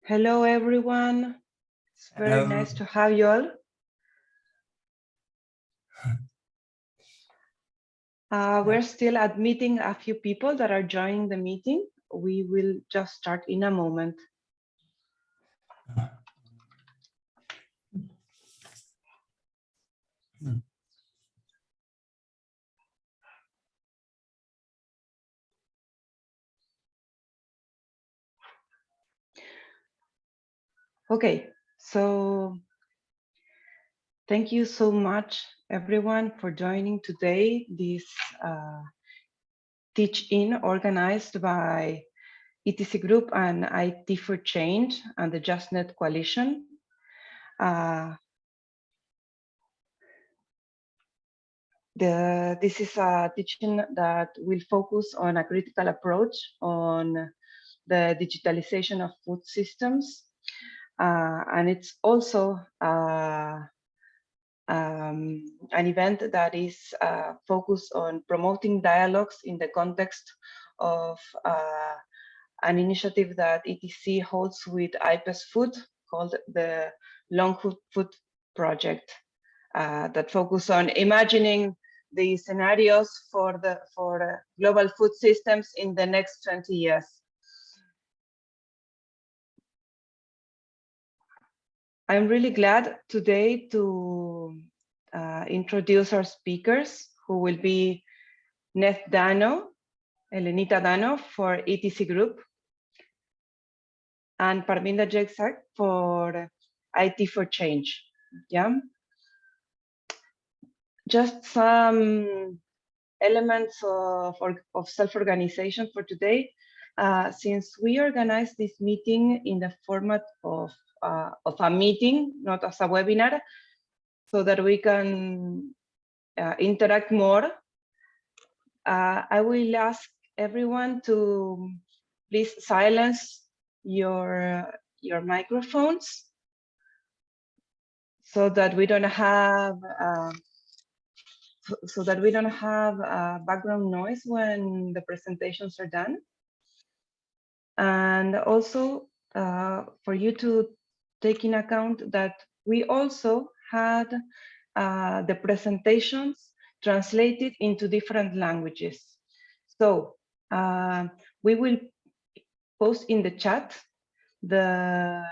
Hello, everyone. It's very nice to have you all. We're still admitting a few people that are joining the meeting. We will just start in a moment. Okay, so thank you so much, everyone, for joining today this teach-in organized by ETC Group and IT for Change and the JustNet Coalition. This is a teaching that will focus on a critical approach on the digitalization of food systems. And it's also an event that is focused on promoting dialogues in the context of an initiative that ETC holds with IPES Food called the Long Food Project that focus on imagining the scenarios for global food systems in the next 20 years. I'm really glad today to introduce our speakers, who will be Neth Dano, Elenita Dano for ETC Group, and Parminda Jegsak for IT for Change. Yeah. Just some elements of self-organization for today. Since we organized this meeting in the format of a meeting, not as a webinar, so that we can interact more, I will ask everyone to please silence your microphones so that we don't have background noise when the presentations are done. And also for you to take in account that we also had the presentations translated into different languages. So we will post in the chat the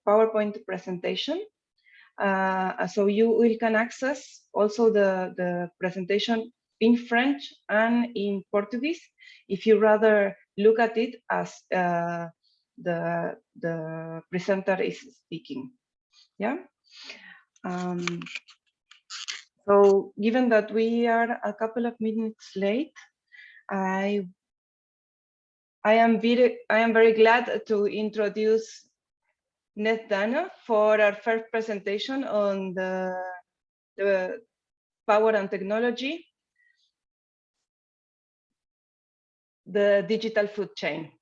PowerPoint presentation. So you can access also the presentation in French and in Portuguese, if you rather look at it as the presenter is speaking. Yeah. So given that we are a couple of minutes late, I am very glad to introduce Neth Dano for our first presentation on the power and technology, the digital food chain.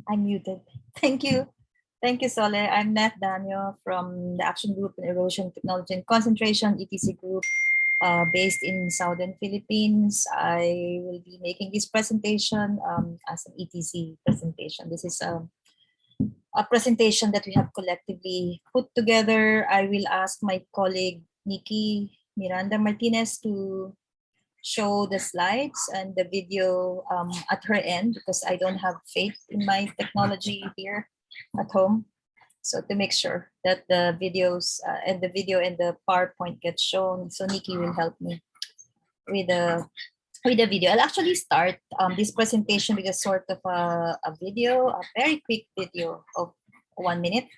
I'm muted. Thank you. Thank you, Sole. I'm Neth Daniel from the Action Group in Erosion Technology and Concentration, ETC Group, based in Southern Philippines. I will be making this presentation as an ETC presentation. This is a presentation that we have collectively put together. I will ask my colleague, Nikki Miranda Martinez, to show the slides and the video at her end, because I don't have faith in my technology here at home. So to make sure that the videos and the video and the PowerPoint get shown, so Nikki will help me with the video. I'll actually start this presentation with a sort of a video, a very quick video of 1 minute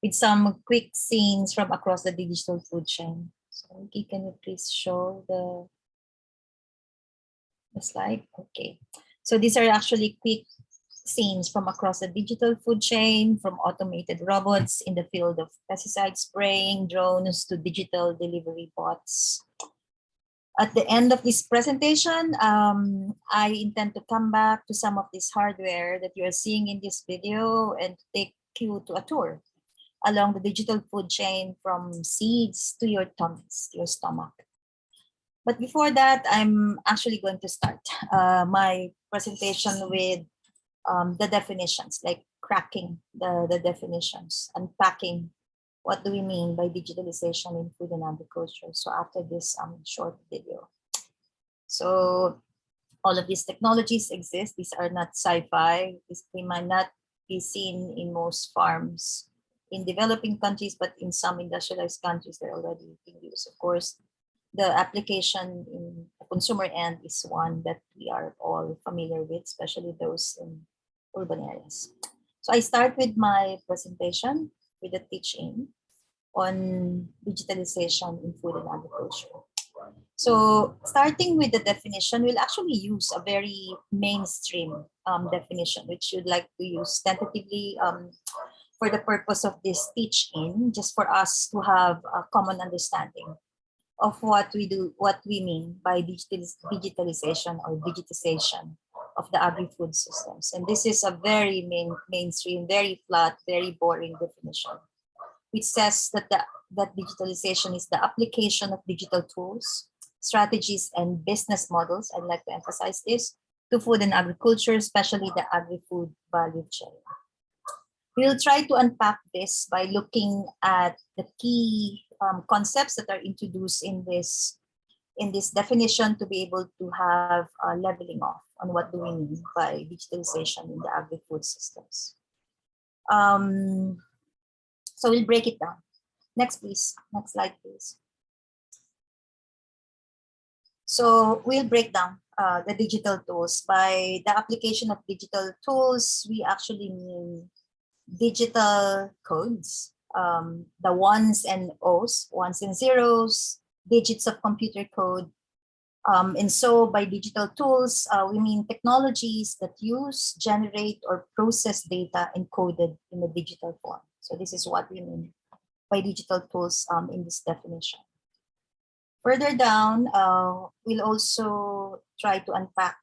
with some quick scenes from across the digital food chain. So Nikki, can you please show the slide? Okay. So these are actually quick scenes from across the digital food chain, from automated robots in the field of pesticide spraying, drones to digital delivery bots. At the end of this presentation, I intend to come back to some of this hardware that you are seeing in this video and take you to a tour along the digital food chain from seeds to your tummies, to your stomach. But before that, I'm actually going to start my presentation with the definitions, like cracking the definitions, unpacking what do we mean by digitalization in food and agriculture. So after this short video. So all of these technologies exist. These are not sci-fi. They might not be seen in most farms in developing countries, but in some industrialized countries, they're already being used. Of course, the application in the consumer end is one that we are all familiar with, especially those in urban areas. So I start with my presentation with a teaching on digitalization in food and agriculture. So starting with the definition, we'll actually use a very mainstream definition, which you'd like to use tentatively for the purpose of this teach-in, just for us to have a common understanding of what we do, what we mean by digitalization or digitization of the agri-food systems. And this is a very mainstream, very flat, very boring definition, which says that that digitalization is the application of digital tools, strategies, and business models, I'd like to emphasize this, to food and agriculture, especially the agri-food value chain. We'll try to unpack this by looking at the key concepts that are introduced in this definition to be able to have a leveling off on what do we mean by digitalization in the agri-food systems. So we'll break it down. Next, please. Next slide, please. So we'll break down the digital tools. By the application of digital tools, we actually mean digital codes, the ones and O's, ones and zeros, digits of computer code. And so by digital tools, we mean technologies that use, generate, or process data encoded in a digital form. So this is what we mean by digital tools in this definition. Further down, we'll also try to unpack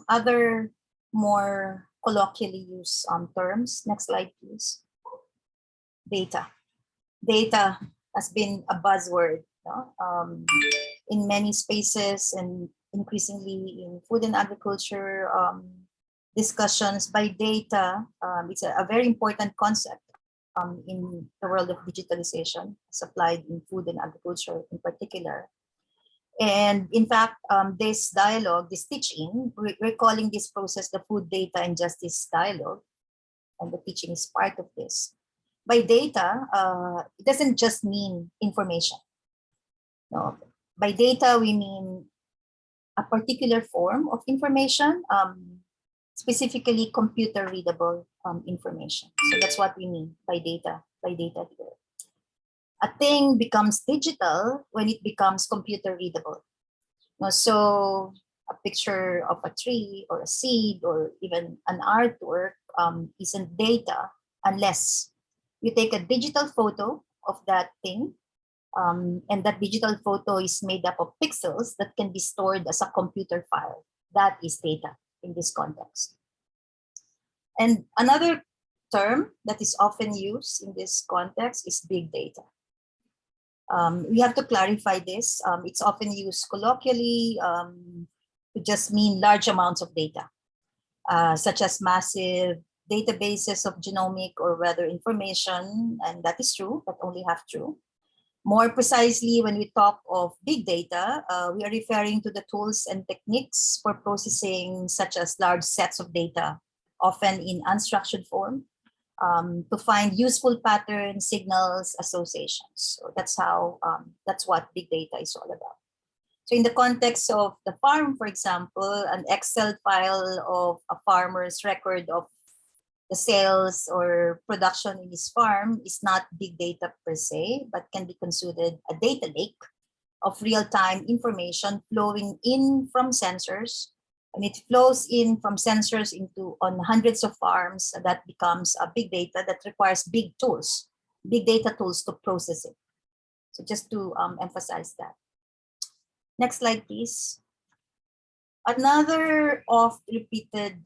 other more colloquially used terms. Next slide, please. Data. Data has been a buzzword in many spaces and increasingly in food and agriculture discussions. By data, it's a very important concept in the world of digitalization, as applied in food and agriculture in particular. And in fact, this dialogue, this teaching, we're calling this process the food data and justice dialogue, and the teaching is part of this. By data, it doesn't just mean information. No, by data, we mean a particular form of information, specifically computer readable information. So that's what we mean by data here. A thing becomes digital when it becomes computer readable. So a picture of a tree or a seed or even an artwork isn't data unless you take a digital photo of that thing, and that digital photo is made up of pixels that can be stored as a computer file. That is data in this context. And another term that is often used in this context is big data. We have to clarify this. It's often used colloquially to just mean large amounts of data, such as massive databases of genomic or weather information, and that is true, but only half true. More precisely, when we talk of big data, we are referring to the tools and techniques for processing such as large sets of data, often in unstructured form, to find useful patterns, signals, associations. So that's what big data is all about. So in the context of the farm, for example, an Excel file of a farmer's record of the sales or production in his farm is not big data per se, but can be considered a data lake of real-time information flowing in from sensors. And it flows in from sensors on hundreds of farms. That becomes a big data that requires big tools, big data tools to process it. So just to emphasize that. Next slide, please. Another oft repeated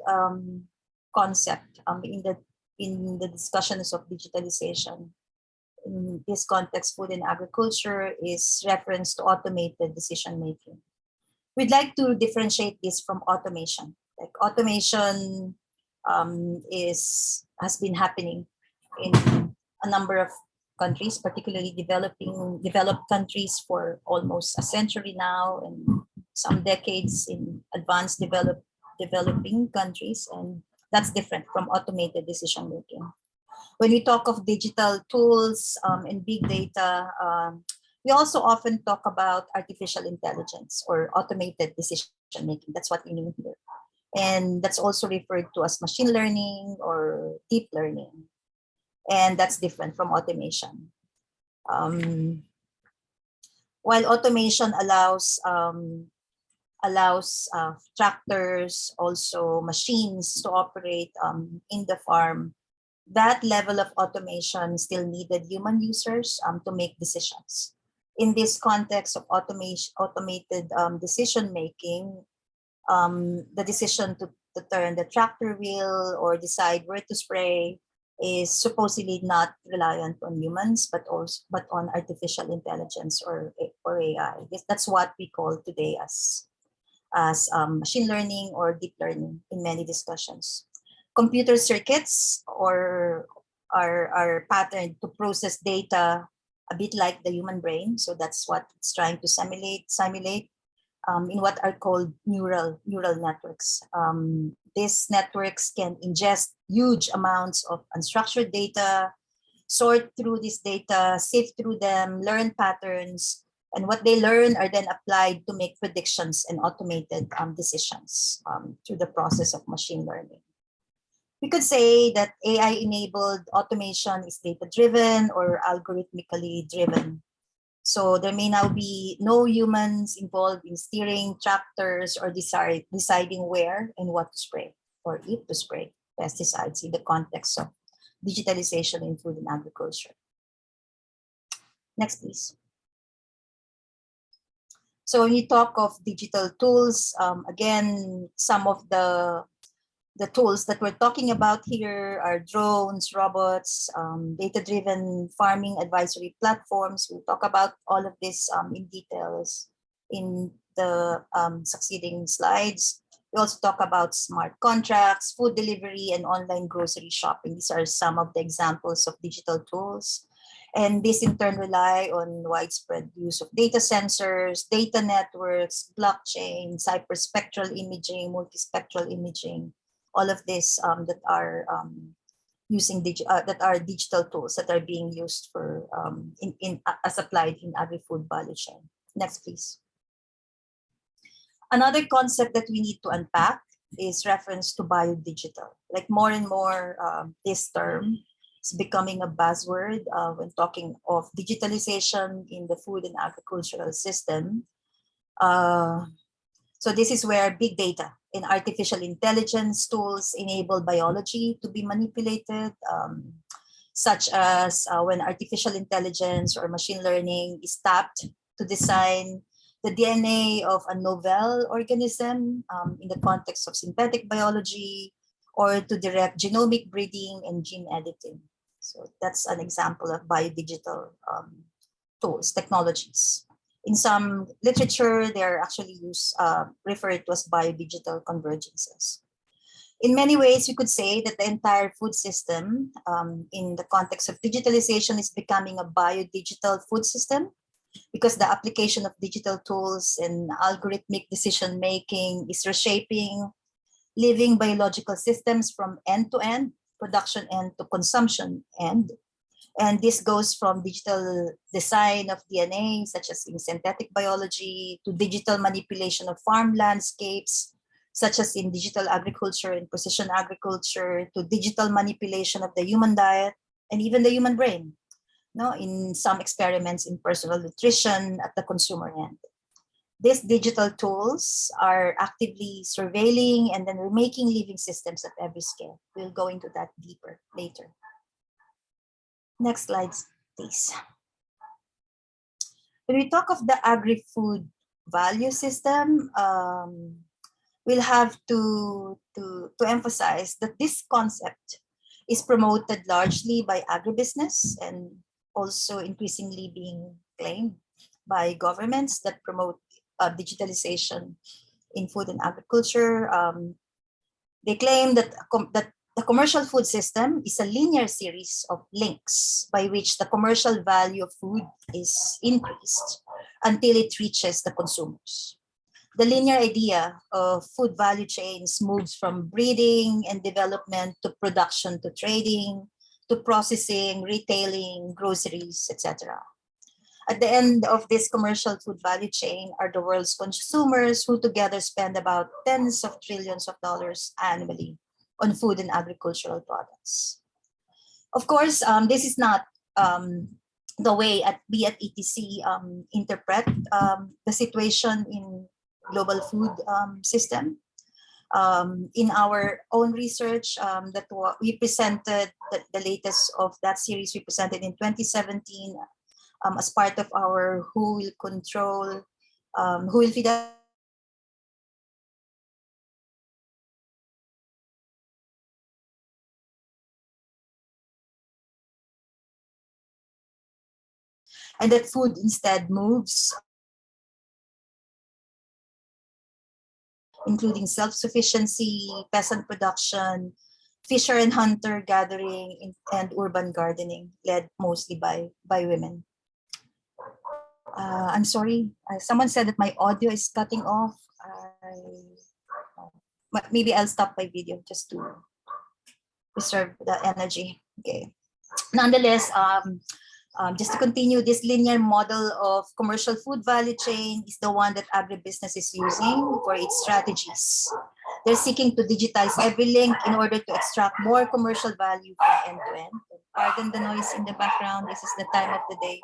concept in the in the discussions of digitalization. In this context, food and agriculture is reference to automated decision making. We'd like to differentiate this from automation. Like automation has been happening in a number of countries, particularly developed countries, for almost a century now, and some decades in advanced developing countries, and that's different from automated decision making. When we talk of digital tools and big data, we also often talk about artificial intelligence or automated decision making. That's what we mean here. And that's also referred to as machine learning or deep learning. And that's different from automation. While automation allows tractors, also machines to operate in the farm, that level of automation still needed human users to make decisions. In this context of automated decision making, the decision to turn the tractor wheel or decide where to spray is supposedly not reliant on humans, but on artificial intelligence or AI. That's what we call today as machine learning or deep learning in many discussions. Computer circuits are patterned to process data a bit like the human brain. So that's what it's trying to simulate in what are called neural networks. These networks can ingest huge amounts of unstructured data, sort through this data, sift through them, learn patterns, and what they learn are then applied to make predictions and automated decisions through the process of machine learning. We could say that AI-enabled automation is data-driven or algorithmically driven. So there may now be no humans involved in steering tractors or deciding where and what to spray or if to spray pesticides in the context of digitalization in food and agriculture. Next, please. So when you talk of digital tools, again, some of the tools that we're talking about here are drones, robots, data-driven farming advisory platforms. We'll talk about all of this in details in the succeeding slides. We also talk about smart contracts, food delivery, and online grocery shopping. These are some of the examples of digital tools. And this in turn rely on widespread use of data sensors, data networks, blockchain, hyperspectral imaging, multispectral imaging, all of this that are digital tools that are being used for as applied in agri-food value chain. Next, please. Another concept that we need to unpack is reference to biodigital. Like more and more, this term is becoming a buzzword when talking of digitalization in the food and agricultural system. So this is where big data and artificial intelligence tools enable biology to be manipulated, such as when artificial intelligence or machine learning is tapped to design the DNA of a novel organism in the context of synthetic biology, or to direct genomic breeding and gene editing. So that's an example of biodigital tools, technologies. In some literature, they are actually referred to as biodigital convergences. In many ways, you could say that the entire food system in the context of digitalization is becoming a biodigital food system, because the application of digital tools and algorithmic decision making is reshaping living biological systems from end to end, production end to consumption end. And this goes from digital design of DNA, such as in synthetic biology, to digital manipulation of farm landscapes, such as in digital agriculture and precision agriculture, to digital manipulation of the human diet and even the human brain, in some experiments in personal nutrition at the consumer end. These digital tools are actively surveilling and then remaking living systems at every scale. We'll go into that deeper later. Next slides, please. When we talk of the agri-food value system, we'll have to emphasize that this concept is promoted largely by agribusiness and also increasingly being claimed by governments that promote digitalization in food and agriculture. They claim that the commercial food system is a linear series of links by which the commercial value of food is increased until it reaches the consumers. The linear idea of food value chains moves from breeding and development to production to trading to processing, retailing, groceries, etc. At the end of this commercial food value chain are the world's consumers, who together spend about tens of trillions of dollars annually on food and agricultural products. Of course, this is not the way we at ETC interpret the situation in global food system. In our own research that we presented, the latest of that series we presented in 2017 as part of our Who Will Control, Who Will Feed Us, and that food instead moves, including self-sufficiency, peasant production, fisher and hunter gathering, and urban gardening, led mostly by women. I'm sorry, someone said that my audio is cutting off. Maybe I'll stop my video just to preserve the energy. Okay. Nonetheless, just to continue, this linear model of commercial food value chain is the one that agribusiness is using for its strategies. They're seeking to digitize every link in order to extract more commercial value from end to end. Pardon the noise in the background. This is the time of the day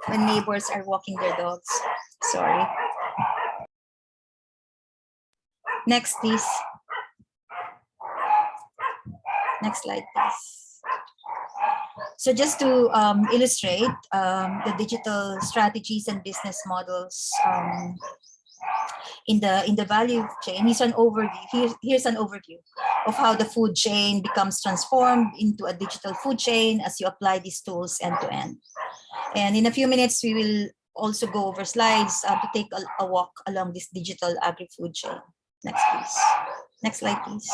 when neighbors are walking their dogs. Sorry. Next, please. Next slide, please. So just to illustrate the digital strategies and business models in the value chain, here's an overview. Here's an overview of how the food chain becomes transformed into a digital food chain as you apply these tools end to end. And in a few minutes, we will also go over slides to take a walk along this digital agri-food chain. Next, please. Next slide, please.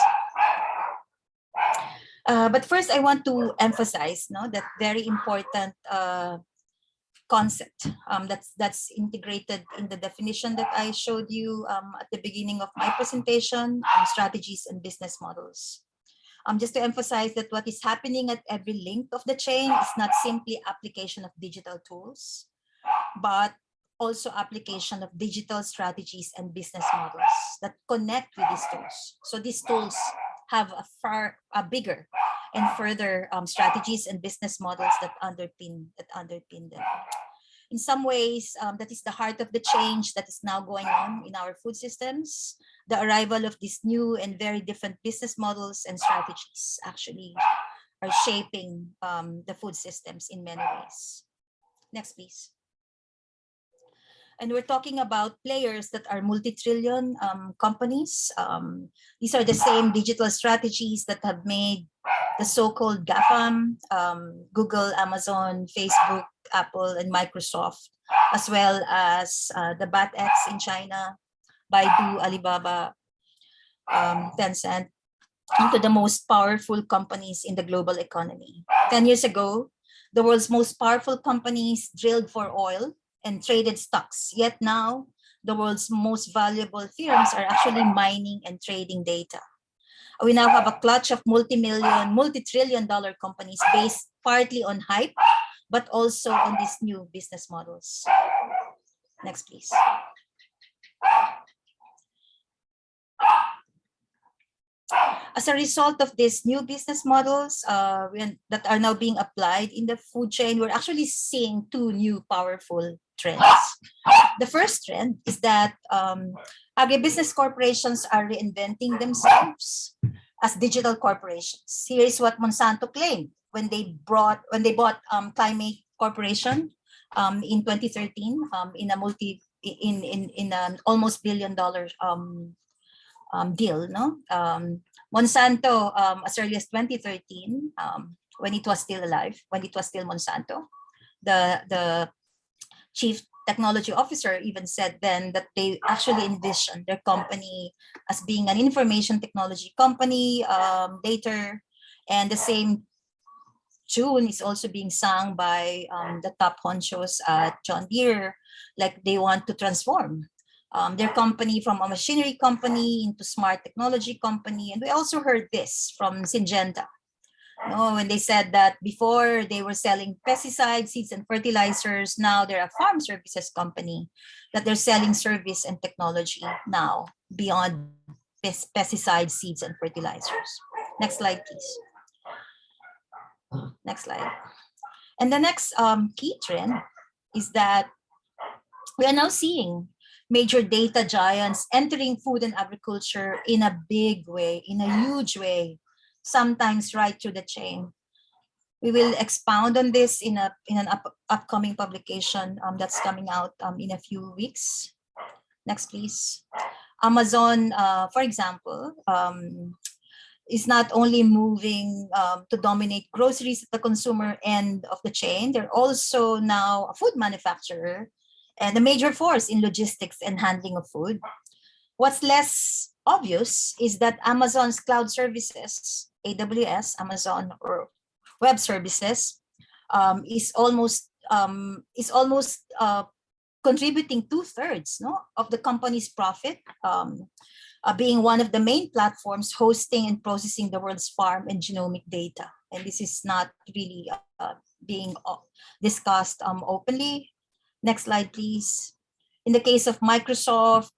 But first, I want to emphasize that very important concept that's integrated in the definition that I showed you at the beginning of my presentation, strategies and business models. Just to emphasize that what is happening at every link of the chain is not simply application of digital tools, but also application of digital strategies and business models that connect with these tools. So these tools have a bigger and further strategies and business models that underpin them. In some ways, that is the heart of the change that is now going on in our food systems. The arrival of these new and very different business models and strategies actually are shaping the food systems in many ways. Next, please. And we're talking about players that are multi-trillion companies. These are the same digital strategies that have made the so-called GAFAM, Google, Amazon, Facebook, Apple, and Microsoft, as well as the BATX in China, Baidu, Alibaba, Tencent, into the most powerful companies in the global economy. 10 years ago, the world's most powerful companies drilled for oil and traded stocks. Yet now, the world's most valuable firms are actually mining and trading data. We now have a clutch of multi-trillion-dollar companies based partly on hype, but also on these new business models. Next, please. As a result of these new business models that are now being applied in the food chain, we're actually seeing two new powerful trends. The first trend is that agribusiness corporations are reinventing themselves as digital corporations. Here is what Monsanto claimed when they bought Climate Corporation in 2013 in an almost $1 billion deal. Monsanto, as early as 2013, when it was still alive, when it was still Monsanto, the chief technology officer even said then that they actually envisioned their company as being an information technology company later. And the same tune is also being sung by the top honchos at John Deere, like they want to transform their company from a machinery company into smart technology company. And we also heard this from Syngenta, when they said that before they were selling pesticides, seeds, and fertilizers, now they're a farm services company, that they're selling service and technology now beyond pesticides, seeds, and fertilizers. Next slide, please. Next slide. And the next key trend is that we are now seeing major data giants entering food and agriculture in a big way, in a huge way, sometimes right through the chain. We will expound on this in an upcoming publication that's coming out in a few weeks. Next, please. Amazon, for example, is not only moving to dominate groceries at the consumer end of the chain, they're also now a food manufacturer and a major force in logistics and handling of food. What's less obvious is that Amazon's cloud services, AWS, Amazon or Web Services, is almost contributing 2/3 of the company's profit, being one of the main platforms hosting and processing the world's farm and genomic data. And this is not really being discussed openly. Next slide, please. In the case of Microsoft,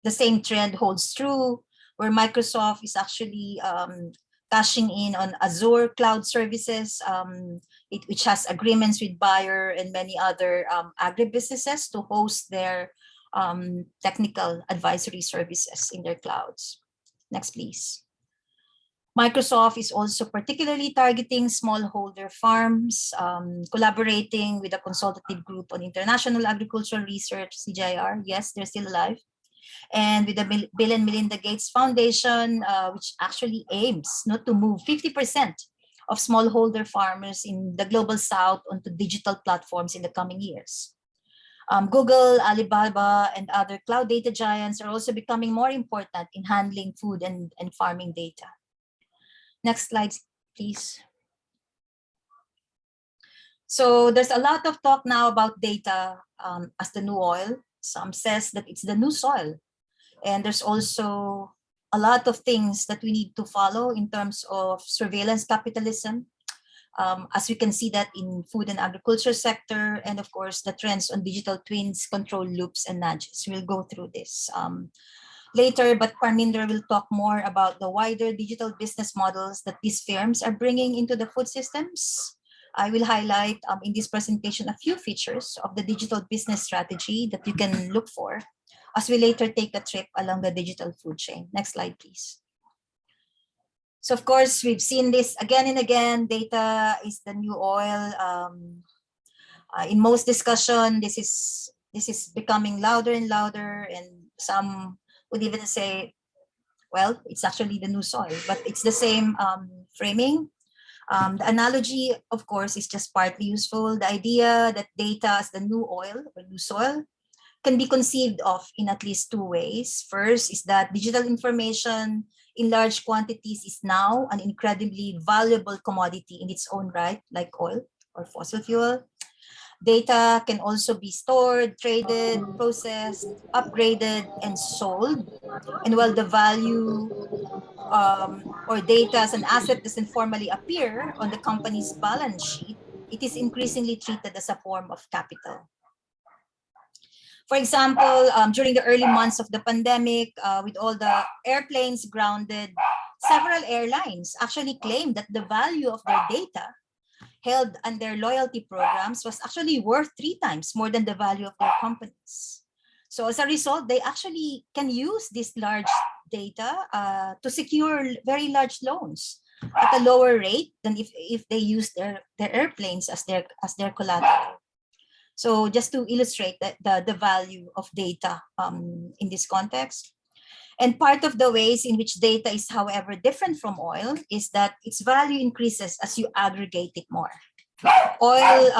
the same trend holds true, where Microsoft is actually cashing in on Azure cloud services, which has agreements with Bayer and many other agribusinesses to host their technical advisory services in their clouds. Next, please. Microsoft is also particularly targeting smallholder farms, collaborating with a consultative group on international agricultural research, CGIAR. Yes, they're still alive. And with the Bill and Melinda Gates Foundation, which actually aims not to move 50% of smallholder farmers in the global south onto digital platforms in the coming years. Google, Alibaba, and other cloud data giants are also becoming more important in handling food and farming data. Next slide, please. So there's a lot of talk now about data as the new oil. Some says that it's the new soil. And there's also a lot of things that we need to follow in terms of surveillance capitalism, as we can see that in food and agriculture sector, and of course the trends on digital twins, control loops, and nudges. We'll go through this later, but Parminder will talk more about the wider digital business models that these firms are bringing into the food systems. I will highlight in this presentation a few features of the digital business strategy that you can look for as we later take a trip along the digital food chain. Next slide, please. So of course, we've seen this again and again. Data is the new oil. In most discussion, this is becoming louder and louder, and some would even say, well, it's actually the new soil, but it's the same framing. The analogy, of course, is just partly useful. The idea that data as the new oil or new soil can be conceived of in at least two ways. First is that digital information in large quantities is now an incredibly valuable commodity in its own right, like oil or fossil fuel. Data can also be stored, traded, processed, upgraded, and sold. And while the value or data as an asset doesn't formally appear on the company's balance sheet, it is increasingly treated as a form of capital. For example, during the early months of the pandemic, with all the airplanes grounded, several airlines actually claimed that the value of their data held under loyalty programs was actually worth 3 times more than the value of their companies. So as a result, they actually can use this large data to secure very large loans at a lower rate than if they use their airplanes as their collateral. So just to illustrate the value of data in this context. And part of the ways in which data is, however, different from oil is that its value increases as you aggregate it more. Oil,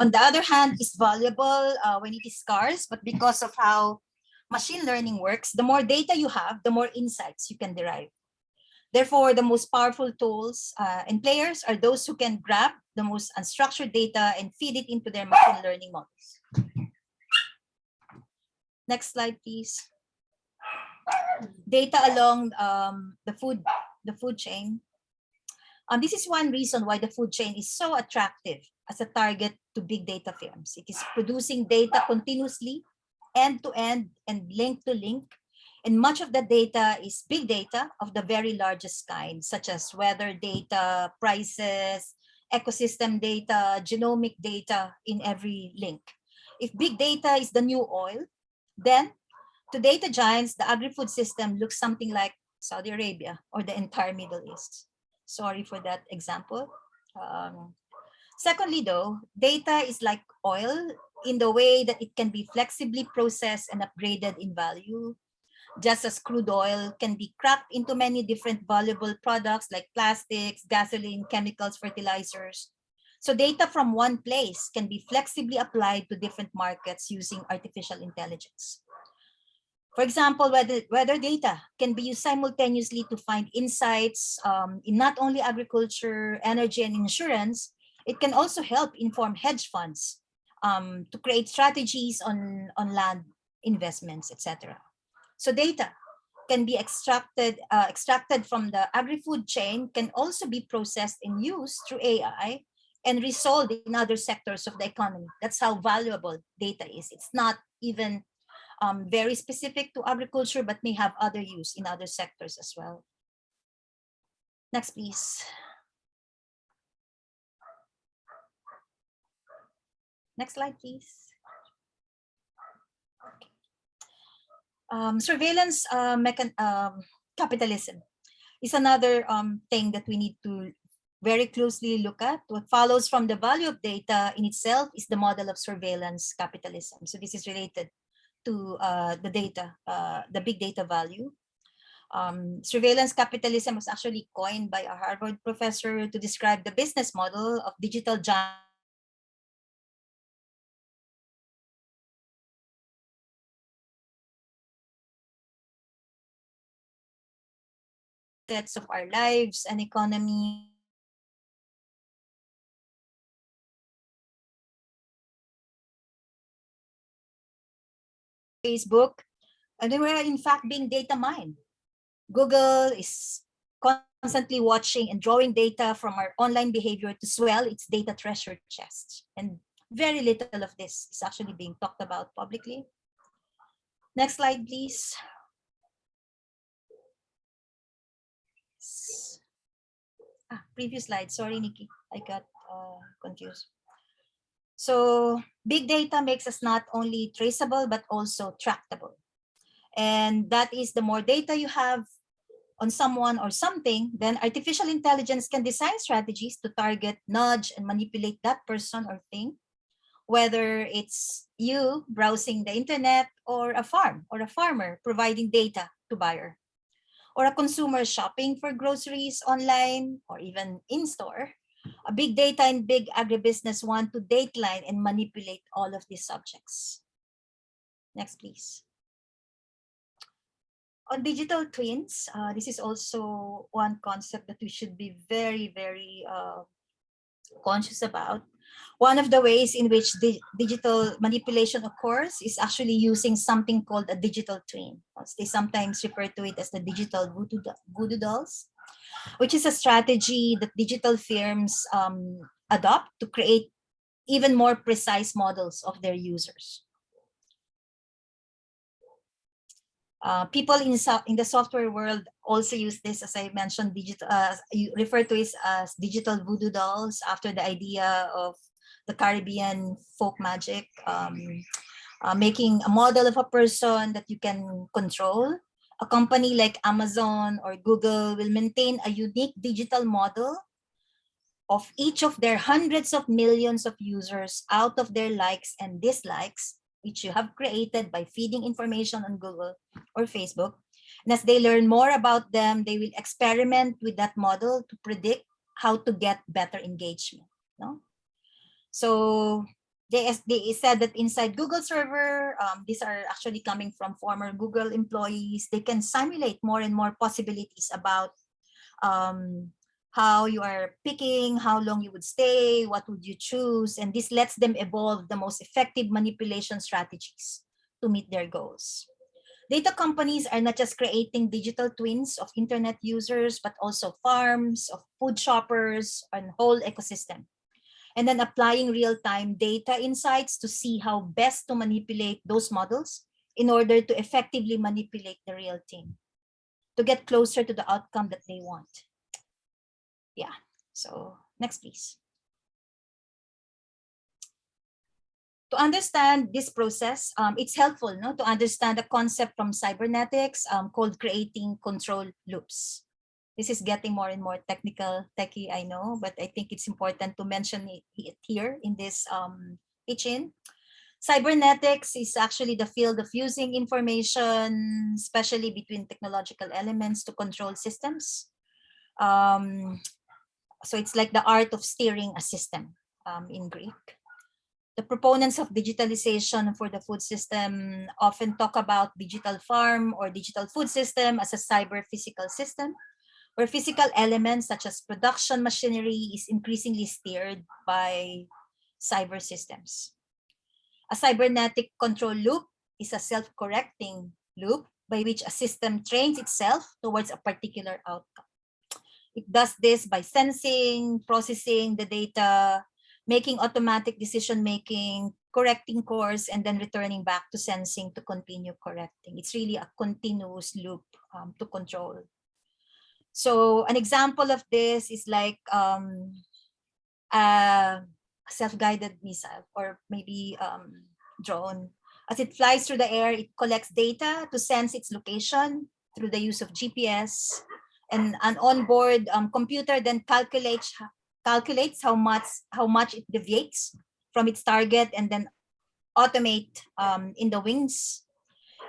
on the other hand, is valuable when it is scarce, but because of how machine learning works, the more data you have, the more insights you can derive. Therefore, the most powerful tools and players are those who can grab the most unstructured data and feed it into their machine learning models. Next slide, please. Data along the food chain. This is one reason why the food chain is so attractive as a target to big data firms. It is producing data continuously, end to end, and link to link. And much of the data is big data of the very largest kind, such as weather data, prices, ecosystem data, genomic data in every link. If big data is the new oil, then to data giants, the agri-food system looks something like Saudi Arabia or the entire Middle East. Sorry for that example. Secondly, though, data is like oil in the way that it can be flexibly processed and upgraded in value, just as crude oil can be cracked into many different valuable products like plastics, gasoline, chemicals, fertilizers. So data from one place can be flexibly applied to different markets using artificial intelligence. For example, weather data can be used simultaneously to find insights in not only agriculture, energy, and insurance. It can also help inform hedge funds to create strategies on land investments, etc. So data can be extracted from the agri-food chain, can also be processed and used through AI and resold in other sectors of the economy. That's how valuable data is. It's not even very specific to agriculture, but may have other use in other sectors as well. Next, please. Next slide, please. Surveillance capitalism is another thing that we need to very closely look at. What follows from the value of data in itself is the model of surveillance capitalism. So this is related to the data, the big data value. Surveillance capitalism was actually coined by a Harvard professor to describe the business model of digital giants of our lives and economy. Facebook, and they were in fact being data mined. Google is constantly watching and drawing data from our online behavior to swell its data treasure chest. And very little of this is actually being talked about publicly. Next slide, please. Previous slide. Sorry, Nikki. I got confused. So big data makes us not only traceable, but also tractable. And that is, the more data you have on someone or something, then artificial intelligence can design strategies to target, nudge, and manipulate that person or thing, whether it's you browsing the internet, or a farm or a farmer providing data to buyer, or a consumer shopping for groceries online or even in-store. A big data and big agribusiness want to dateline and manipulate all of these subjects. Next, please. On digital twins, this is also one concept that we should be very, very conscious about. One of the ways in which digital manipulation occurs is actually using something called a digital twin. They sometimes refer to it as the digital voodoo dolls, which is a strategy that digital firms adopt to create even more precise models of their users. People in the software world also use this, as I mentioned, you refer to it as digital voodoo dolls, after the idea of the Caribbean folk magic, making a model of a person that you can control. A company like Amazon or Google will maintain a unique digital model of each of their hundreds of millions of users out of their likes and dislikes, which you have created by feeding information on Google or Facebook. And as they learn more about them, they will experiment with that model to predict how to get better engagement. No? So they said that inside Google server, these are actually coming from former Google employees. They can simulate more and more possibilities about how you are picking, how long you would stay, what would you choose, and this lets them evolve the most effective manipulation strategies to meet their goals. Data companies are not just creating digital twins of internet users, but also farms, of food shoppers, and whole ecosystem. And then applying real-time data insights to see how best to manipulate those models in order to effectively manipulate the real thing, to get closer to the outcome that they want. Yeah, so next please. To understand this process, it's helpful to understand a concept from cybernetics called creating control loops. This is getting more and more techy, I know, but I think it's important to mention it here in this teaching. Cybernetics is actually the field of using information, especially between technological elements, to control systems. So it's like the art of steering a system in Greek. The proponents of digitalization for the food system often talk about digital farm or digital food system as a cyber physical system, where physical elements such as production machinery is increasingly steered by cyber systems. A cybernetic control loop is a self-correcting loop by which a system trains itself towards a particular outcome. It does this by sensing, processing the data, making automatic decision-making, correcting course, and then returning back to sensing to continue correcting. It's really a continuous loop to control. So an example of this is like a self-guided missile or maybe drone. As it flies through the air, it collects data to sense its location through the use of GPS, and an onboard computer then calculates how much it deviates from its target, and then automate in the wings,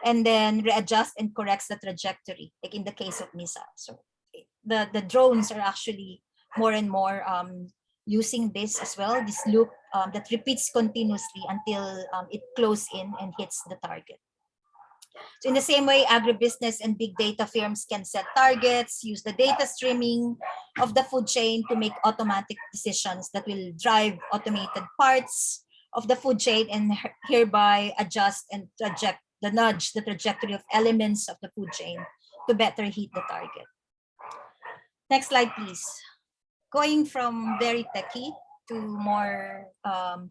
and then readjust and corrects the trajectory, like in the case of missiles. So the drones are actually more and more using this as well, this loop that repeats continuously until it closes in and hits the target. So in the same way, agribusiness and big data firms can set targets, use the data streaming of the food chain to make automatic decisions that will drive automated parts of the food chain and hereby adjust and nudge the trajectory of elements of the food chain to better hit the target. Next slide, please. Going from very techy to more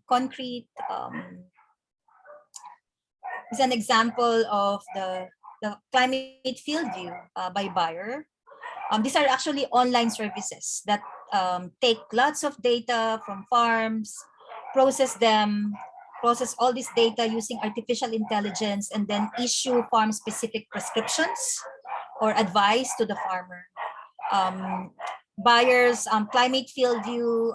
concrete, is an example of the climate field view by Bayer. These are actually online services that take lots of data from farms, process all this data using artificial intelligence, and then issue farm-specific prescriptions or advice to the farmer. Bayer's climate field view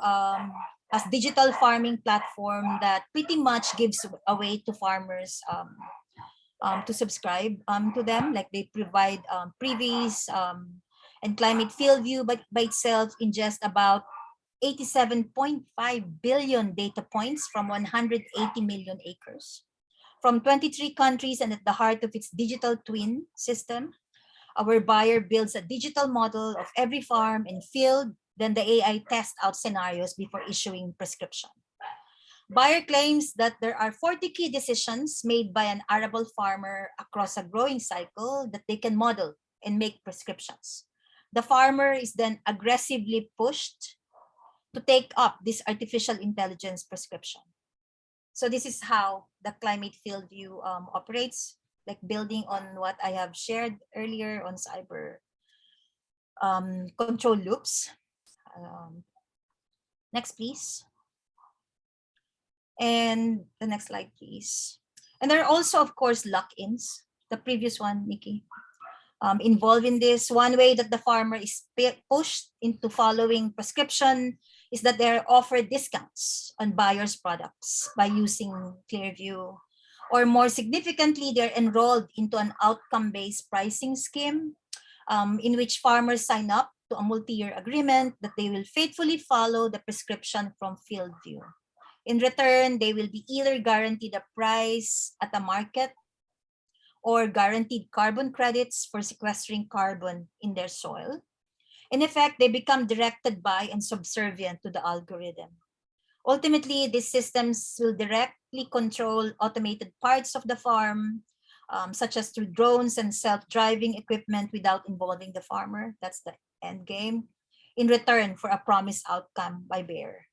as digital farming platform that pretty much gives away to farmers to subscribe to them. Like they provide previews, and climate field view by itself ingest about 87.5 billion data points from 180 million acres from 23 countries, and at the heart of its digital twin system, our Bayer builds a digital model of every farm and field. Then the AI tests out scenarios before issuing prescription. Bayer claims that there are 40 key decisions made by an arable farmer across a growing cycle that they can model and make prescriptions. The farmer is then aggressively pushed to take up this artificial intelligence prescription. So this is how the climate field view operates, like building on what I have shared earlier on cyber control loops. Next, please. And the next slide, please. And there are also, of course, lock-ins. The previous one, Nikki, involved in this. One way that the farmer is pushed into following prescription is that they're offered discounts on Bayer's products by using Clearview. Or more significantly, they're enrolled into an outcome-based pricing scheme in which farmers sign up to a multi-year agreement that they will faithfully follow the prescription from FieldView. In return, they will be either guaranteed a price at the market or guaranteed carbon credits for sequestering carbon in their soil. In effect, they become directed by and subservient to the algorithm. Ultimately, these systems will directly control automated parts of the farm, such as through drones and self-driving equipment without involving the farmer. That's the end game, in return for a promised outcome by Bayer.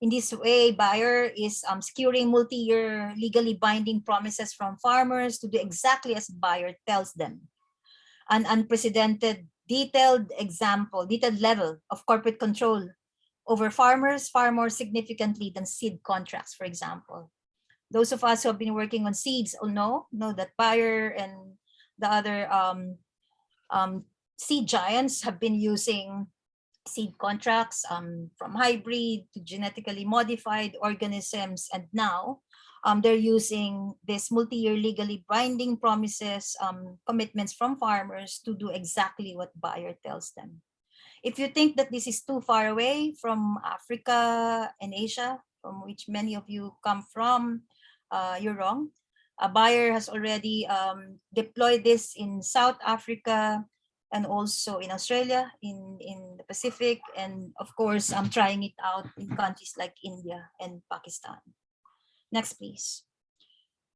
In this way, Bayer is securing multi-year legally binding promises from farmers to do exactly as Bayer tells them. An unprecedented detailed level of corporate control over farmers, far more significantly than seed contracts, for example. Those of us who have been working on seeds all know that Bayer and the other seed giants have been using seed contracts from hybrid to genetically modified organisms, and now they're using this multi-year legally binding promises, commitments from farmers to do exactly what Bayer tells them. If you think that this is too far away from Africa and Asia, from which many of you come from, you're wrong. Bayer has already deployed this in South Africa and also in Australia, in the Pacific, and of course, I'm trying it out in countries like India and Pakistan. Next, please.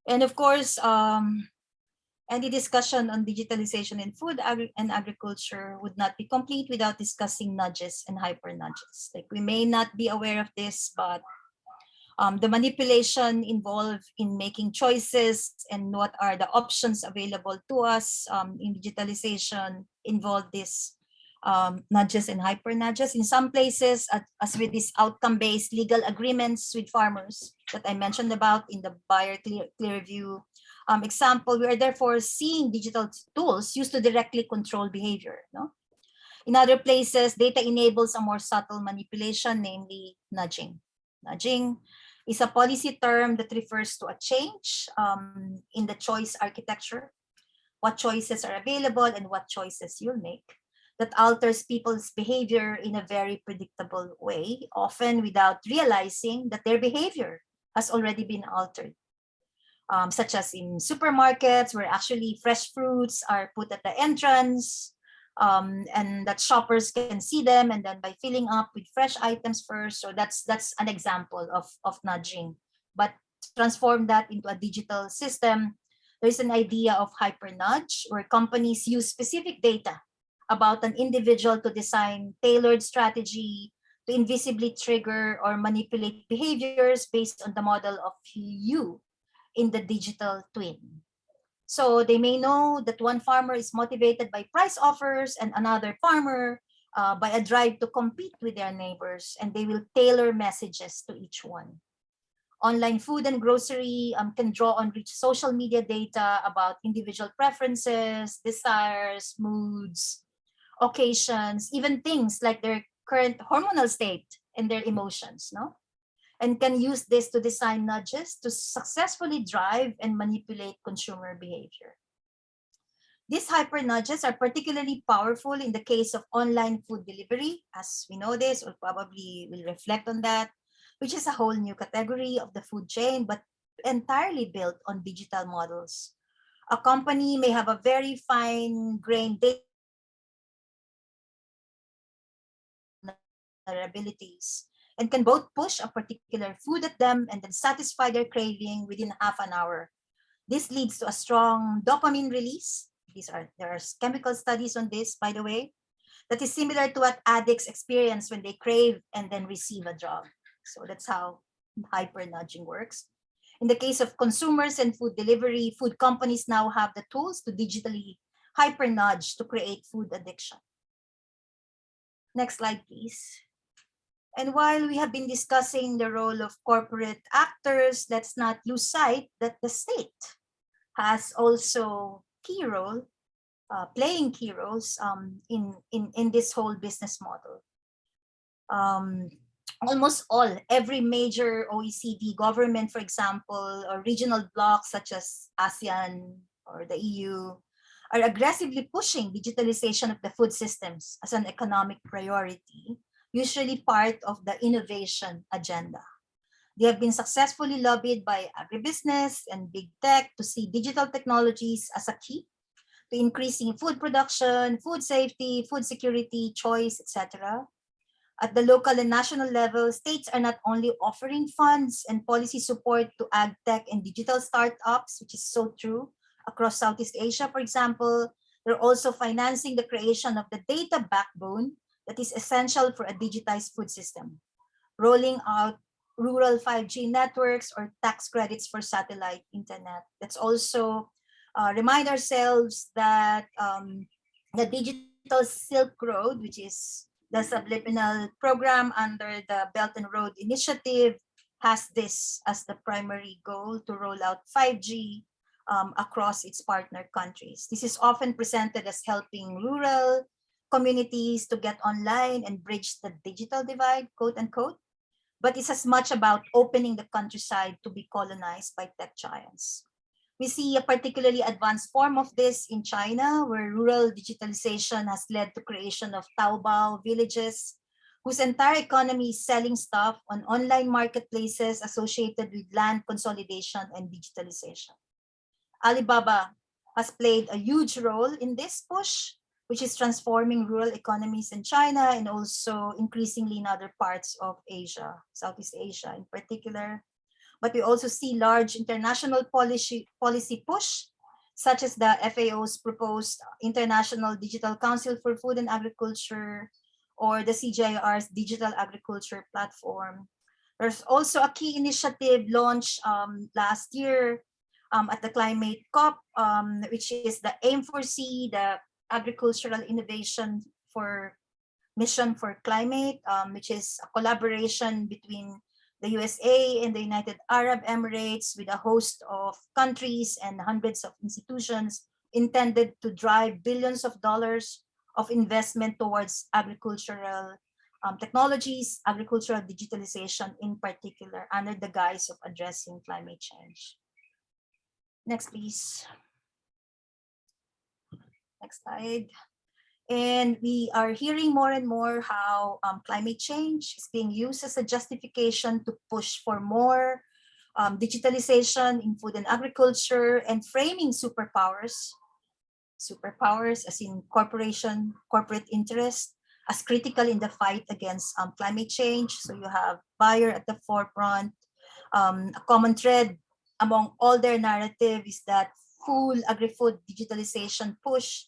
And of course, any discussion on digitalization in food and agriculture would not be complete without discussing nudges and hyper nudges. Like, we may not be aware of this, but the manipulation involved in making choices and what are the options available to us in digitalization involve this nudges and hyper nudges. In some places, as with these outcome-based legal agreements with farmers that I mentioned about in the Bayer Clearview example, we are therefore seeing digital tools used to directly control behavior. No? In other places, data enables a more subtle manipulation, namely nudging. Nudging is a policy term that refers to a change in the choice architecture, what choices are available and what choices you'll make, that alters people's behavior in a very predictable way, often without realizing that their behavior has already been altered. Such as in supermarkets, where actually fresh fruits are put at the entrance, and that shoppers can see them, and then by filling up with fresh items first. So that's an example of nudging. But transform that into a digital system, there's an idea of hyper nudge, where companies use specific data about an individual to design tailored strategy to invisibly trigger or manipulate behaviors based on the model of you in the digital twin. So they may know that one farmer is motivated by price offers and another farmer by a drive to compete with their neighbors, and they will tailor messages to each one. Online food and grocery can draw on rich social media data about individual preferences, desires, moods, occasions, even things like their current hormonal state and their emotions, no? And can use this to design nudges to successfully drive and manipulate consumer behavior. These hyper nudges are particularly powerful in the case of online food delivery, as we know this, or probably will reflect on that, which is a whole new category of the food chain, but entirely built on digital models. A company may have a very fine-grained data abilities and can both push a particular food at them and then satisfy their craving within half an hour. This leads to a strong dopamine release. There are chemical studies on this, by the way, that is similar to what addicts experience when they crave and then receive a drug. So that's how hyper nudging works. In the case of consumers and food delivery, food companies now have the tools to digitally hyper nudge to create food addiction. Next slide, please. And while we have been discussing the role of corporate actors, let's not lose sight that the state has also playing key roles in this whole business model. almost every major OECD government, for example, or regional blocs such as ASEAN or the EU, are aggressively pushing digitalization of the food systems as an economic priority, usually part of the innovation agenda. They have been successfully lobbied by agribusiness and big tech to see digital technologies as a key to increasing food production, food safety, food security, choice, etc. At the local and national level, states are not only offering funds and policy support to ag tech and digital startups, which is so true across Southeast Asia, for example, they're also financing the creation of the data backbone that is essential for a digitized food system, rolling out rural 5G networks or tax credits for satellite internet. Let's also remind ourselves that the Digital Silk Road, which is the subliminal program under the Belt and Road Initiative, has this as the primary goal to roll out 5G across its partner countries. This is often presented as helping rural communities to get online and bridge the digital divide, quote unquote, but it's as much about opening the countryside to be colonized by tech giants. We see a particularly advanced form of this in China, where rural digitalization has led to creation of Taobao villages, whose entire economy is selling stuff on online marketplaces associated with land consolidation and digitalization. Alibaba has played a huge role in this push, which is transforming rural economies in China and also increasingly in other parts of Asia, Southeast Asia in particular. But we also see large international policy push, such as the FAO's proposed International Digital Council for Food and Agriculture or the CGIAR's Digital Agriculture Platform. There's also a key initiative launched last year at the Climate COP, which is the Aim4C, the Agricultural Innovation for Mission for Climate, which is a collaboration between the USA and the United Arab Emirates with a host of countries and hundreds of institutions intended to drive billions of dollars of investment towards agricultural technologies, agricultural digitalization in particular, under the guise of addressing climate change. Next, please. Next slide. And we are hearing more and more how climate change is being used as a justification to push for more digitalization in food and agriculture and framing superpowers as in corporate interest, as critical in the fight against climate change. So you have Bayer at the forefront. A common thread among all their narrative is that full agri-food digitalization push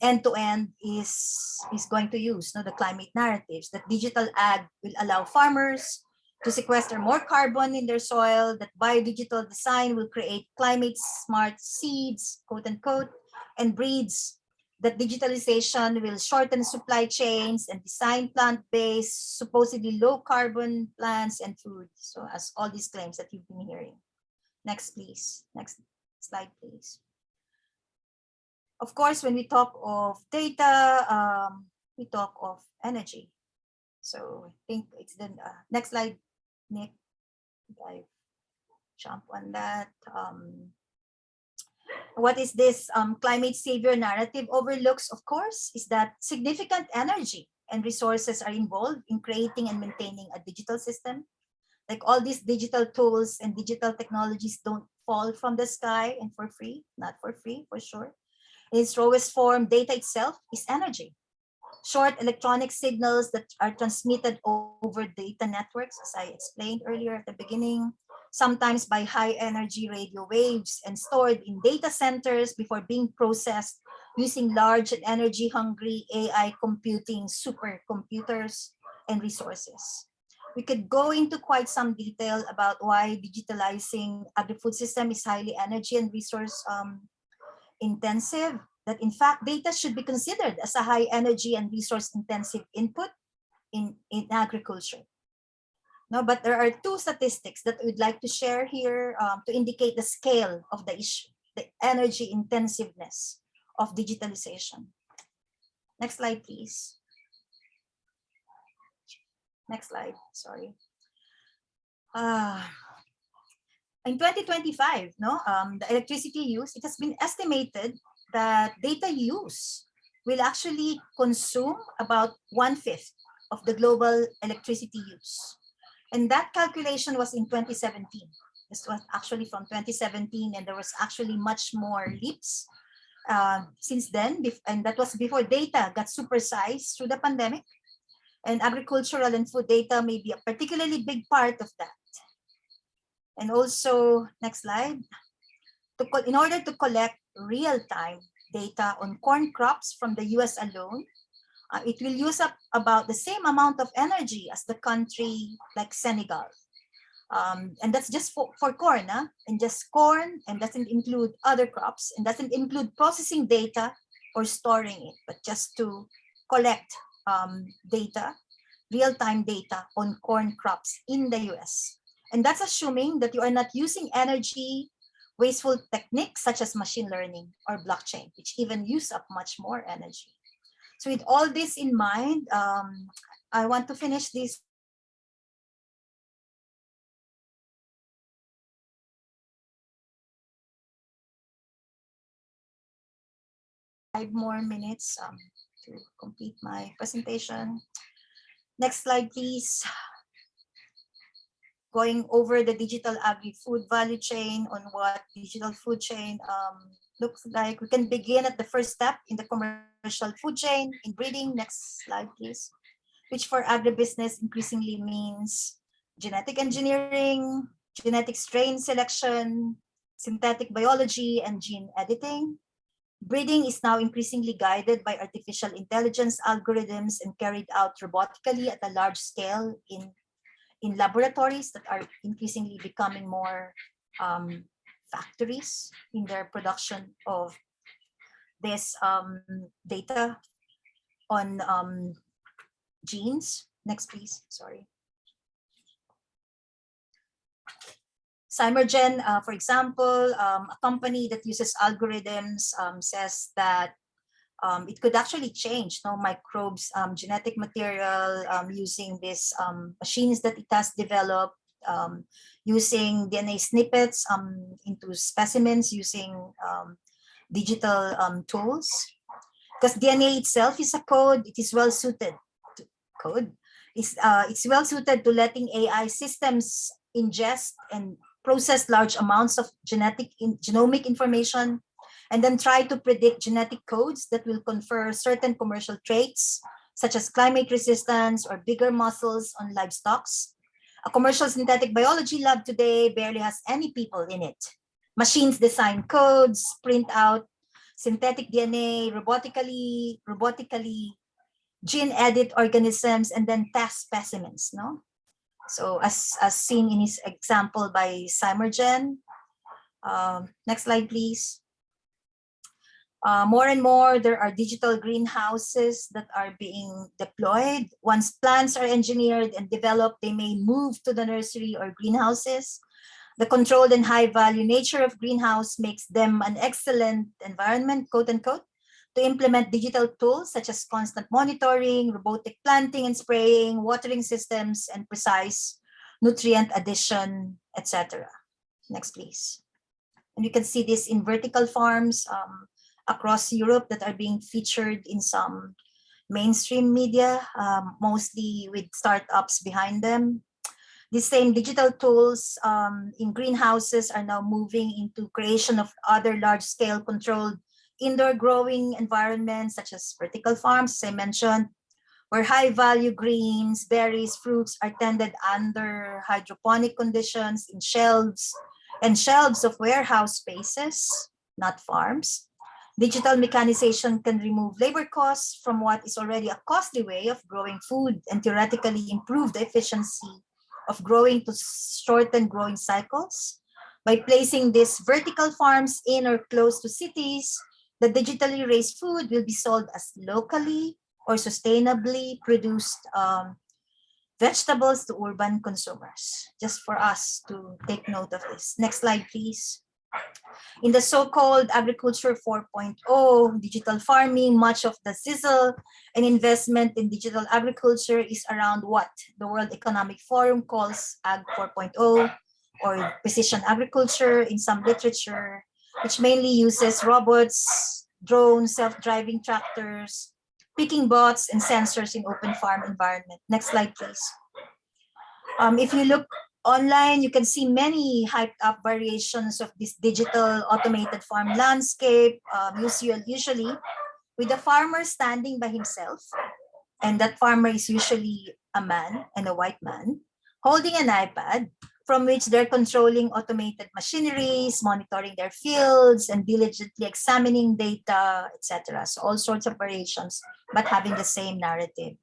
end-to-end is going to use the climate narratives, that digital ag will allow farmers to sequester more carbon in their soil, that biodigital design will create climate smart seeds, quote unquote, and breeds, that digitalization will shorten supply chains and design plant-based, supposedly low carbon plants and food. So as all these claims that you've been hearing. Next, please. Next slide, please. Of course, when we talk of data, we talk of energy. So I think it's the next slide, Nick. I jump on that. What is this climate savior narrative overlooks, of course, is that significant energy and resources are involved in creating and maintaining a digital system. Like all these digital tools and digital technologies don't fall from the sky and for free, not for free, for sure. In its rawest form, data itself is energy. Short electronic signals that are transmitted over data networks, as I explained earlier at the beginning, sometimes by high energy radio waves and stored in data centers before being processed using large and energy hungry AI computing supercomputers and resources. We could go into quite some detail about why digitalizing agri-food system is highly energy and resource intensive, that in fact data should be considered as a high energy and resource intensive input in agriculture. No, but there are two statistics that we'd like to share here to indicate the scale of the issue, the energy intensiveness of digitalization. Next slide, please. Next slide, sorry. In 2025, the electricity use, it has been estimated that data use will actually consume about 1/5 of the global electricity use. And that calculation was in 2017. This was actually from 2017, and there was actually much more leaps since then, and that was before data got supersized through the pandemic. And agricultural and food data may be a particularly big part of that. And also, next slide, in order to collect real-time data on corn crops from the US alone, it will use up about the same amount of energy as the country like Senegal. And that's just for corn, and just corn, and doesn't include other crops, and doesn't include processing data or storing it, but just to collect data, real-time data on corn crops in the US. And that's assuming that you are not using energy wasteful techniques such as machine learning or blockchain, which even use up much more energy. So with all this in mind, I want to finish this. 5 more minutes to complete my presentation. Next slide, please. Going over the digital agri-food value chain, on what digital food chain looks like. We can begin at the first step in the commercial food chain, in breeding. Next slide, please. Which for agribusiness increasingly means genetic engineering, genetic strain selection, synthetic biology, and gene editing. Breeding is now increasingly guided by artificial intelligence algorithms and carried out robotically at a large scale in laboratories that are increasingly becoming more factories in their production of this data on genes. Next, please. Sorry. Cymergen, for example, a company that uses algorithms says that it could actually change microbes, genetic material using these machines that it has developed, using DNA snippets into specimens using digital tools. Because DNA itself is a code, it is well suited to code. It's well suited to letting AI systems ingest and process large amounts of genomic information, and then try to predict genetic codes that will confer certain commercial traits, such as climate resistance or bigger muscles on livestock. A commercial synthetic biology lab today barely has any people in it. Machines design codes, print out synthetic DNA, robotically gene edit organisms, and then test specimens. So as seen in his example by Cymergen. Next slide, please. More and more, there are digital greenhouses that are being deployed. Once plants are engineered and developed, they may move to the nursery or greenhouses. The controlled and high-value nature of greenhouse makes them an excellent environment, quote unquote, to implement digital tools such as constant monitoring, robotic planting and spraying, watering systems, and precise nutrient addition, etc. Next, please. And you can see this in vertical farms across Europe that are being featured in some mainstream media, mostly with startups behind them. These same digital tools in greenhouses are now moving into creation of other large-scale controlled indoor growing environments, such as vertical farms, as I mentioned, where high-value greens, berries, fruits are tended under hydroponic conditions in shelves of warehouse spaces, not farms. Digital mechanization can remove labor costs from what is already a costly way of growing food and theoretically improve the efficiency of growing to shorten growing cycles. By placing these vertical farms in or close to cities, the digitally raised food will be sold as locally or sustainably produced vegetables to urban consumers. Just for us to take note of this. Next slide, please. In the so-called agriculture 4.0, digital farming, much of the sizzle and investment in digital agriculture is around what the World Economic Forum calls Ag 4.0, or precision agriculture in some literature, which mainly uses robots, drones, self-driving tractors, picking bots, and sensors in open farm environment. Next slide, please. If you look online, you can see many hyped up variations of this digital automated farm landscape, usually with the farmer standing by himself. And that farmer is usually a man and a white man holding an iPad from which they're controlling automated machineries, monitoring their fields, and diligently examining data, etc. So all sorts of variations, but having the same narrative.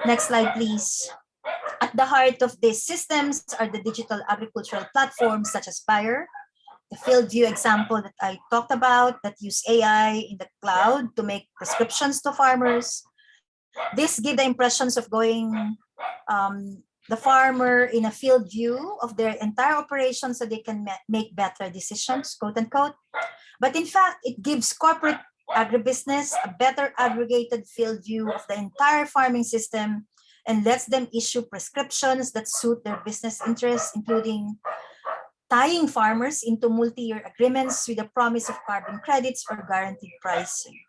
Next slide, please. At the heart of these systems are the digital agricultural platforms such as Bayer, the field view example that I talked about, that use AI in the cloud to make prescriptions to farmers. This give the impressions of going the farmer in a field view of their entire operation so they can make better decisions, quote unquote. But in fact, it gives corporate agribusiness a better aggregated field view of the entire farming system and lets them issue prescriptions that suit their business interests, including tying farmers into multi-year agreements with the promise of carbon credits or guaranteed pricing.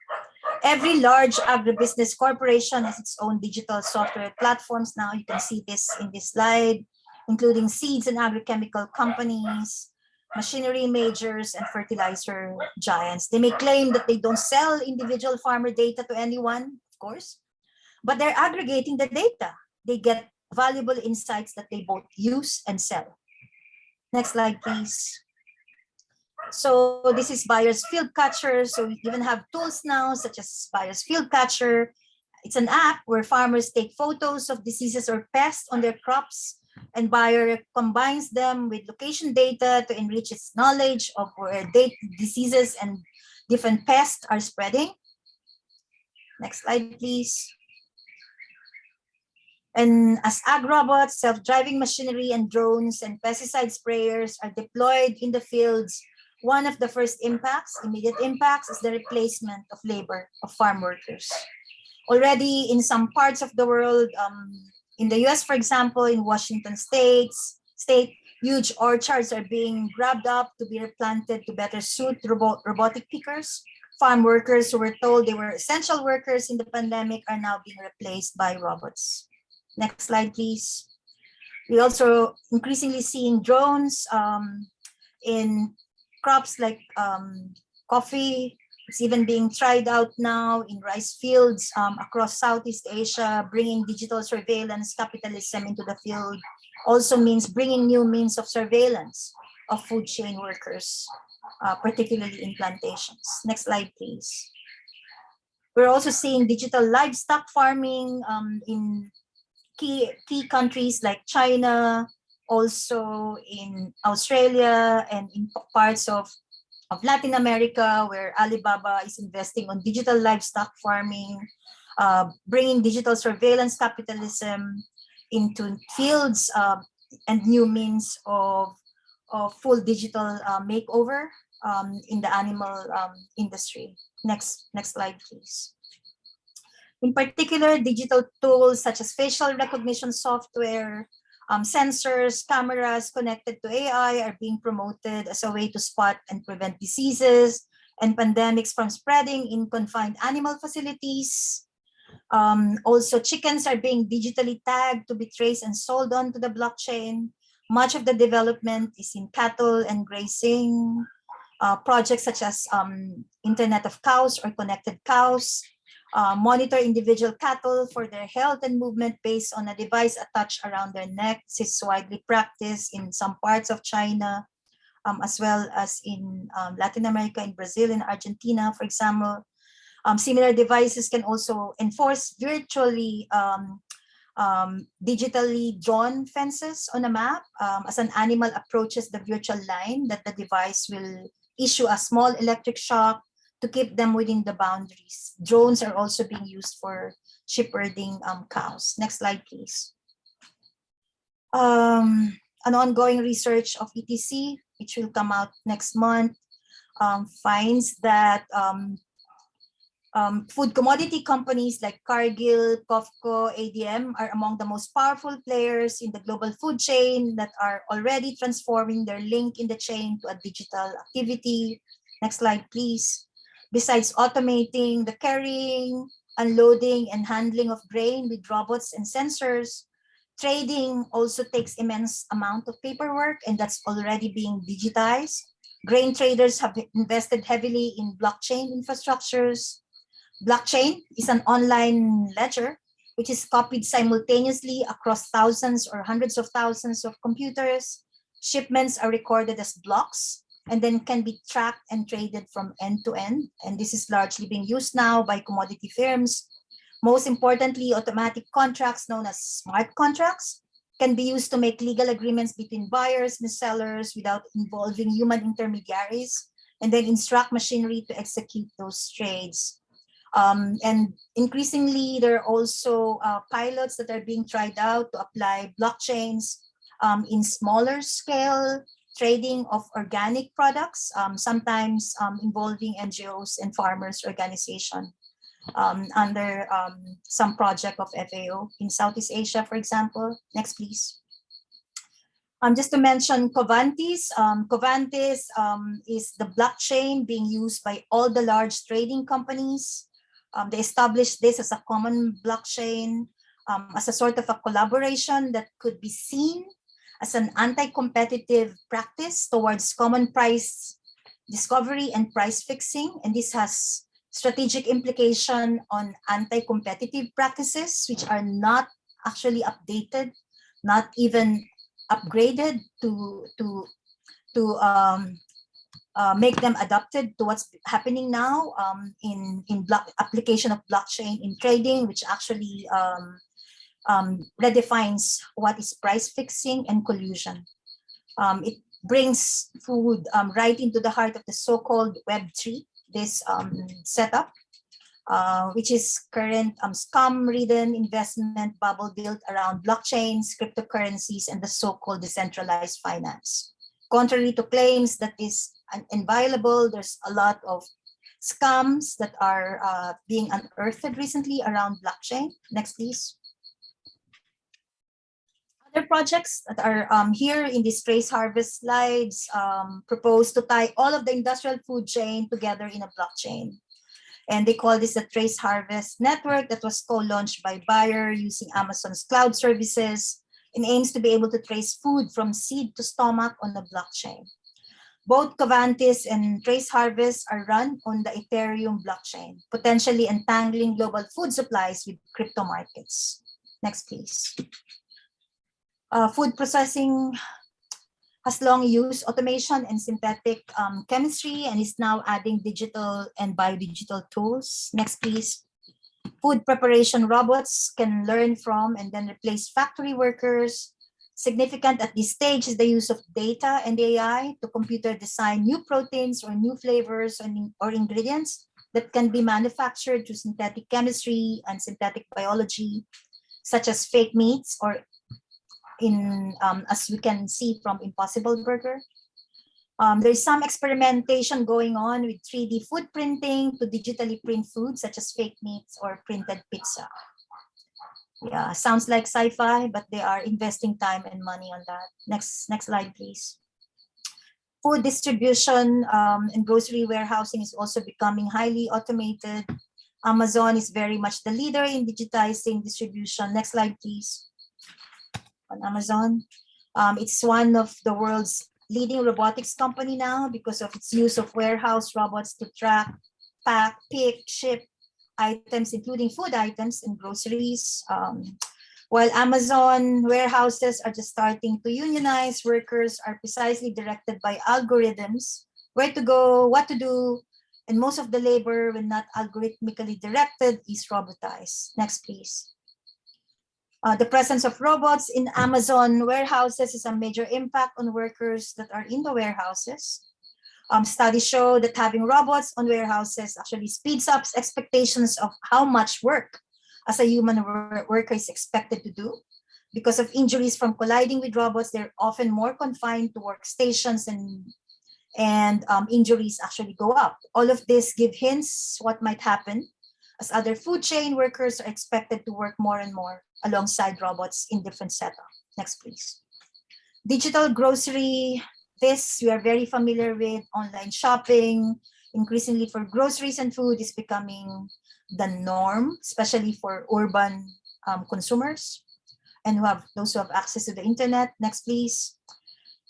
Every large agribusiness corporation has its own digital software platforms now. You can see this in this slide, including seeds and agrochemical companies, machinery majors, and fertilizer giants. They may claim that they don't sell individual farmer data to anyone, of course, but they're aggregating the data. They get valuable insights that they both use and sell. Next slide, please. So this is Bayer's Field Catcher. So we even have tools now, such as Bayer's Field Catcher. It's an app where farmers take photos of diseases or pests on their crops, and Bayer combines them with location data to enrich its knowledge of where diseases and different pests are spreading. Next slide, please. And as ag robots, self-driving machinery, and drones and pesticide sprayers are deployed in the fields, one of the first impacts, immediate impacts, is the replacement of labor of farm workers. Already in some parts of the world, in the US, for example, in Washington state, huge orchards are being grabbed up to be replanted to better suit robotic pickers. Farm workers who were told they were essential workers in the pandemic are now being replaced by robots. Next slide, please. We also increasingly seeing drones in crops like coffee. It's even being tried out now in rice fields across Southeast Asia. Bringing digital surveillance capitalism into the field also means bringing new means of surveillance of food chain workers, particularly in plantations. Next slide, please. We're also seeing digital livestock farming in key countries like China, also in Australia, and in parts of Latin America, where Alibaba is investing on digital livestock farming, bringing digital surveillance capitalism into fields and new means of full digital makeover in the animal industry. Next slide, please. In particular, digital tools such as facial recognition software, sensors, cameras connected to AI are being promoted as a way to spot and prevent diseases and pandemics from spreading in confined animal facilities. Also, chickens are being digitally tagged to be traced and sold onto the blockchain. Much of the development is in cattle and grazing. Projects such as Internet of Cows or Connected Cows monitor individual cattle for their health and movement based on a device attached around their neck. This is widely practiced in some parts of China, as well as in Latin America, in Brazil, in Argentina, for example. Similar devices can also enforce virtually digitally drawn fences on a map. As an animal approaches the virtual line, that the device will issue a small electric shock to keep them within the boundaries. Drones are also being used for shepherding cows. Next slide, please. An ongoing research of ETC which will come out next month, finds that food commodity companies like Cargill, COFCO, ADM are among the most powerful players in the global food chain that are already transforming their link in the chain to a digital activity. Next slide, please. Besides automating the carrying, unloading, and handling of grain with robots and sensors, trading also takes immense amount of paperwork, and that's already being digitized. Grain traders have invested heavily in blockchain infrastructures. Blockchain is an online ledger which is copied simultaneously across thousands or hundreds of thousands of computers. Shipments are recorded as blocks and then can be tracked and traded from end to end. And this is largely being used now by commodity firms. Most importantly, automatic contracts known as smart contracts can be used to make legal agreements between buyers and sellers without involving human intermediaries, and then instruct machinery to execute those trades. And increasingly, there are also pilots that are being tried out to apply blockchains in smaller scale trading of organic products, sometimes involving NGOs and farmers organization under some project of FAO in Southeast Asia, for example. Next, please. Just to mention Covantis, Covantis is the blockchain being used by all the large trading companies. They established this as a common blockchain, as a sort of a collaboration that could be seen as an anti-competitive practice towards common price discovery and price fixing. And this has strategic implication on anti-competitive practices, which are not actually updated, not even upgraded to make them adapted to what's happening now in application of blockchain in trading, which actually redefines what is price fixing and collusion. It brings food right into the heart of the so-called Web3, this setup, which is current scam-ridden investment bubble built around blockchains, cryptocurrencies, and the so-called decentralized finance. Contrary to claims that is inviolable, there's a lot of scams that are being unearthed recently around blockchain. Next, please. Other projects that are here in these trace harvest slides propose to tie all of the industrial food chain together in a blockchain. And they call this the Trace Harvest Network that was co-launched by Bayer using Amazon's cloud services and aims to be able to trace food from seed to stomach on the blockchain. Both Covantis and Trace Harvest are run on the Ethereum blockchain, potentially entangling global food supplies with crypto markets. Next, please. Food processing has long used automation and synthetic chemistry and is now adding digital and biodigital tools. Next, please. Food preparation robots can learn from and then replace factory workers. Significant at this stage is the use of data and AI to computer design new proteins or new flavors or ingredients that can be manufactured through synthetic chemistry and synthetic biology, such as fake meats or as we can see from Impossible Burger. There's some experimentation going on with 3D food printing to digitally print food such as fake meats or printed pizza. Yeah, sounds like sci-fi, but they are investing time and money on that. Next slide, please. Food distribution and grocery warehousing is also becoming highly automated. Amazon is very much the leader in digitizing distribution. Next slide, please. On Amazon, it's one of the world's leading robotics company now because of its use of warehouse robots to track, pack, pick, ship items, including food items and groceries. While Amazon warehouses are just starting to unionize, workers are precisely directed by algorithms where to go, what to do, and most of the labor, when not algorithmically directed, is robotized. Next, please. The presence of robots in Amazon warehouses is a major impact on workers that are in the warehouses. Studies show that having robots on warehouses actually speeds up expectations of how much work as a human worker is expected to do. Because of injuries from colliding with robots, they're often more confined to workstations, and injuries actually go up. All of this give hints what might happen as other food chain workers are expected to work more and more alongside robots in different setups. Next, please. Digital grocery, this we are very familiar with. Online shopping, increasingly for groceries and food, is becoming the norm, especially for urban consumers and those who have access to the internet. Next, please.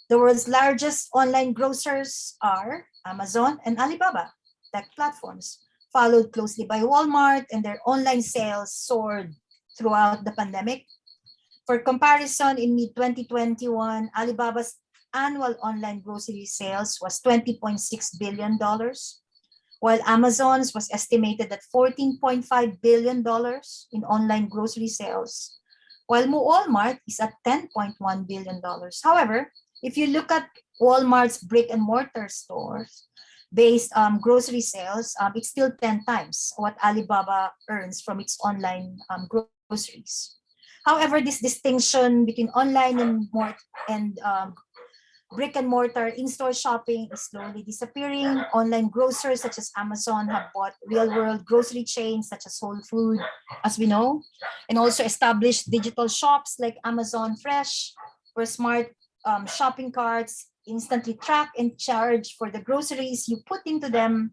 The world's largest online grocers are Amazon and Alibaba, tech platforms, followed closely by Walmart, and their online sales soared throughout the pandemic. For comparison, in mid-2021, Alibaba's annual online grocery sales was $20.6 billion, while Amazon's was estimated at $14.5 billion in online grocery sales, while Walmart is at $10.1 billion. However, if you look at Walmart's brick and mortar stores based grocery sales, it's still 10 times what Alibaba earns from its online groceries. However, this distinction between online and brick and mortar in-store shopping is slowly disappearing. Online grocers such as Amazon have bought real-world grocery chains such as Whole Food, as we know, and also established digital shops like Amazon Fresh, where smart shopping carts instantly track and charge for the groceries you put into them.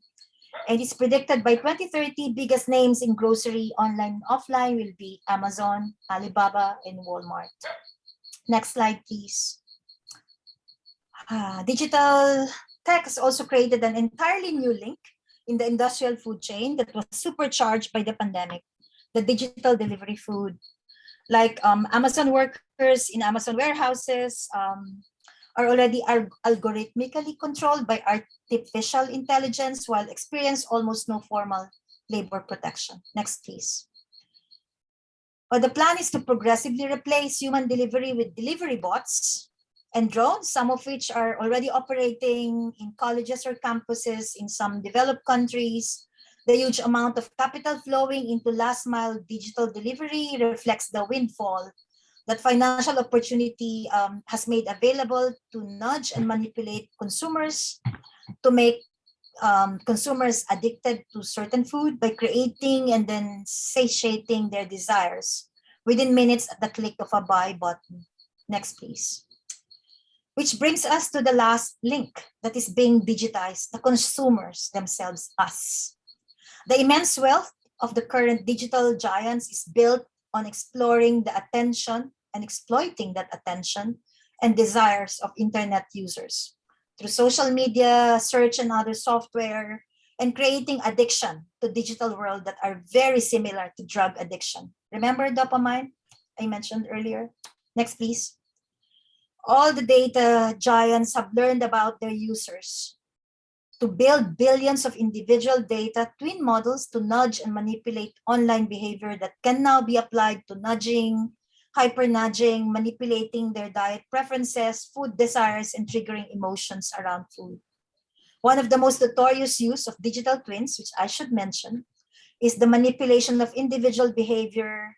And it's predicted by 2030, biggest names in grocery, online and offline, will be Amazon, Alibaba, and Walmart. Next slide, please. Digital tech has also created an entirely new link in the industrial food chain that was supercharged by the pandemic, the digital delivery food. Like Amazon workers in Amazon warehouses are already algorithmically controlled by artificial intelligence while experience almost no formal labor protection. Next, please. Well, the plan is to progressively replace human delivery with delivery bots and drones, some of which are already operating in colleges or campuses in some developed countries. The huge amount of capital flowing into last mile digital delivery reflects the windfall that financial opportunity has made available to nudge and manipulate consumers to make consumers addicted to certain food by creating and then satiating their desires within minutes at the click of a buy button. Next, please. Which brings us to the last link that is being digitized, the consumers themselves, us. The immense wealth of the current digital giants is built on exploring the attention and exploiting that attention and desires of internet users through social media, search, and other software, and creating addiction to digital world that are very similar to drug addiction. Remember dopamine I mentioned earlier? Next, please. All the data giants have learned about their users to build billions of individual data twin models to nudge and manipulate online behavior that can now be applied to nudging, hyper-nudging, manipulating their diet preferences, food desires, and triggering emotions around food. One of the most notorious use of digital twins, which I should mention, is the manipulation of individual behavior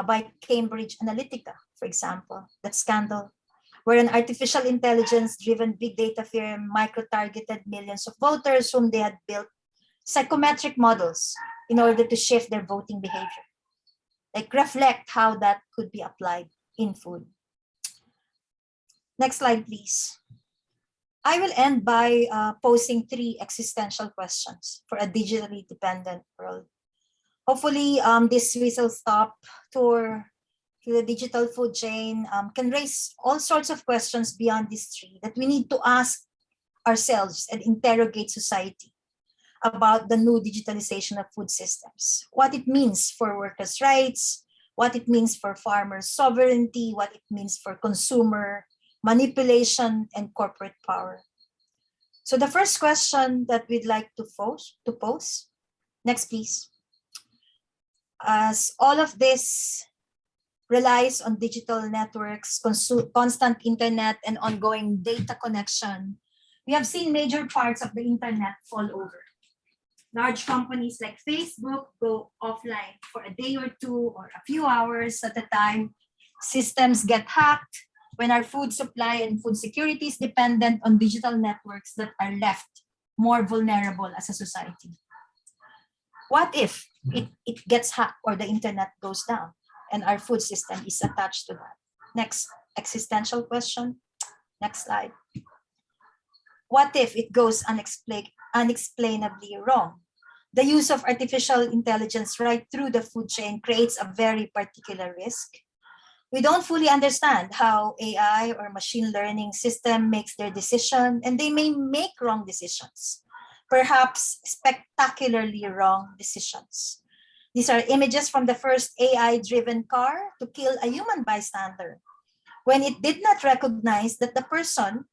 by Cambridge Analytica, for example, that scandal, where an artificial intelligence-driven big data firm micro-targeted millions of voters whom they had built psychometric models in order to shift their voting behavior. Like reflect how that could be applied in food. Next slide, please. I will end by posing 3 existential questions for a digitally dependent world. Hopefully, this whistle-stop tour to the digital food chain can raise all sorts of questions beyond these 3 that we need to ask ourselves and interrogate society about the new digitalization of food systems, what it means for workers' rights, what it means for farmers' sovereignty, what it means for consumer manipulation and corporate power. So the first question that we'd like to pose, next please. As all of this relies on digital networks, constant internet, and ongoing data connection, we have seen major parts of the internet fall over. Large companies like Facebook go offline for a day or 2 or a few hours at a time systems get hacked, when our food supply and food security is dependent on digital networks that are left more vulnerable as a society? What if it gets hacked or the internet goes down and our food system is attached to that? Next existential question. Next slide. What if it goes unexplainably wrong? The use of artificial intelligence right through the food chain creates a very particular risk. We don't fully understand how AI or machine learning system makes their decision, and they may make wrong decisions, perhaps spectacularly wrong decisions. These are images from the first AI-driven car to kill a human bystander when it did not recognize that the person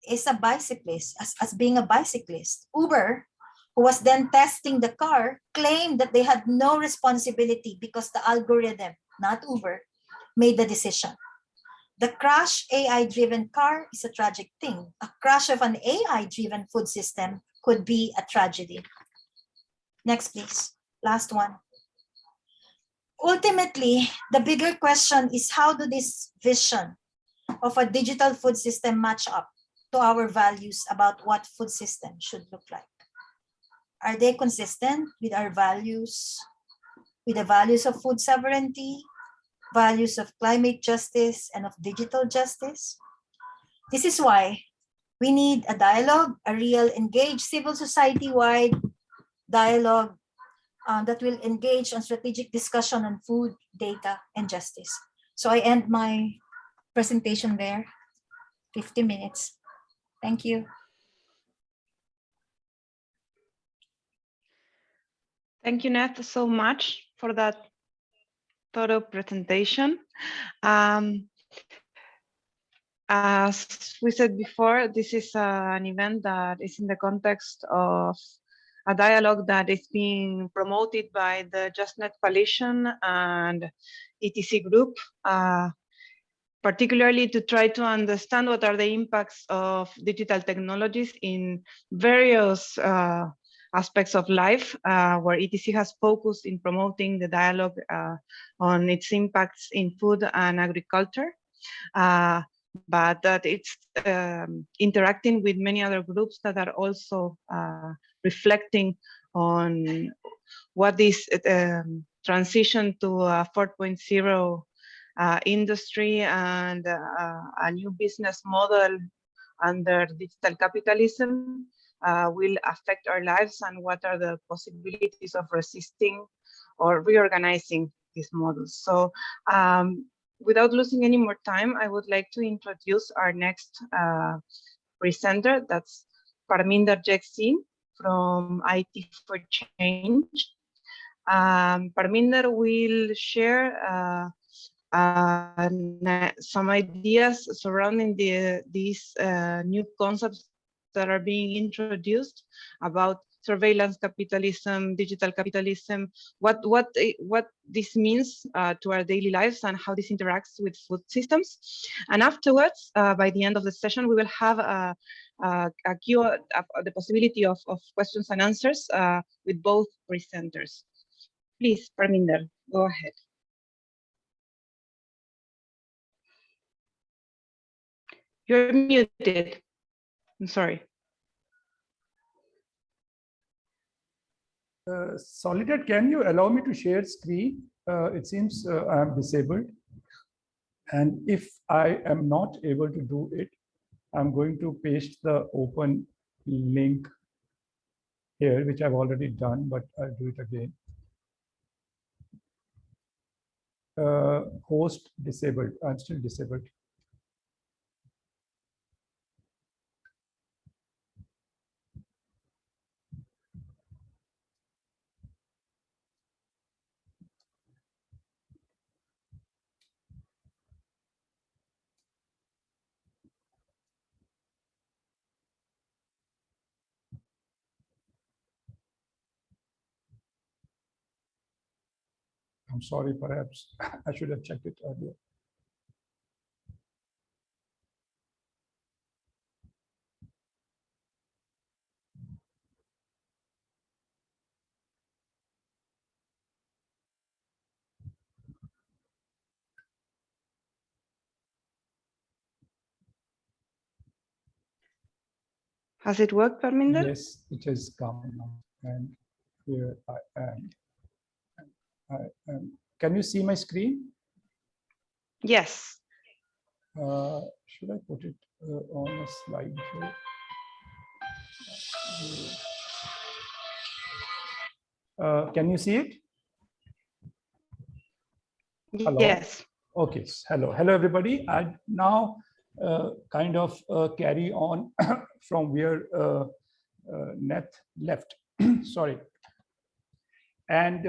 is a bicyclist, as being a bicyclist. Uber, who was then testing the car, claimed that they had no responsibility because the algorithm, not Uber, made the decision. The crash AI-driven car is a tragic thing. A crash of an AI-driven food system could be a tragedy. Next, please. Last one. Ultimately, the bigger question is, how do this vision of a digital food system match up to our values about what food system should look like? Are they consistent with our values, with the values of food sovereignty, values of climate justice, and of digital justice? This is why we need a dialogue, a real engaged civil society-wide dialogue that will engage on strategic discussion on food, data, and justice. So I end my presentation there, 50 minutes. Thank you. Thank you, Neth, so much for that thorough presentation. As we said before, this is an event that is in the context of a dialogue that is being promoted by the JustNet Coalition and ETC Group, particularly to try to understand what are the impacts of digital technologies in various aspects of life, where ETC has focused in promoting the dialogue on its impacts in food and agriculture, but that it's interacting with many other groups that are also reflecting on what this transition to a 4.0 industry and a new business model under digital capitalism will affect our lives, and what are the possibilities of resisting or reorganizing these models. So without losing any more time, I would like to introduce our next presenter. That's Parminder Jagsingh from IT for Change. Parminder will share some ideas surrounding these new concepts that are being introduced about surveillance capitalism, digital capitalism, what this means to our daily lives and how this interacts with food systems. And afterwards, by the end of the session, we will have the possibility of questions and answers with both presenters. Please, Parminder, go ahead. You're muted. I'm sorry. Soledad, can you allow me to share screen? It seems I am disabled. And if I am not able to do it, I'm going to paste the open link here, which I've already done, but I'll do it again. Host disabled. I'm still disabled. I'm sorry, perhaps I should have checked it earlier. Has it worked, Parminder? Yes, it has come now. And here I am. Can you see my screen? Yes. Should I put it on a slide here? Can you see it? Hello? Yes. Okay. Hello. Hello, everybody. I now kind of carry on from where Nath left. Sorry. And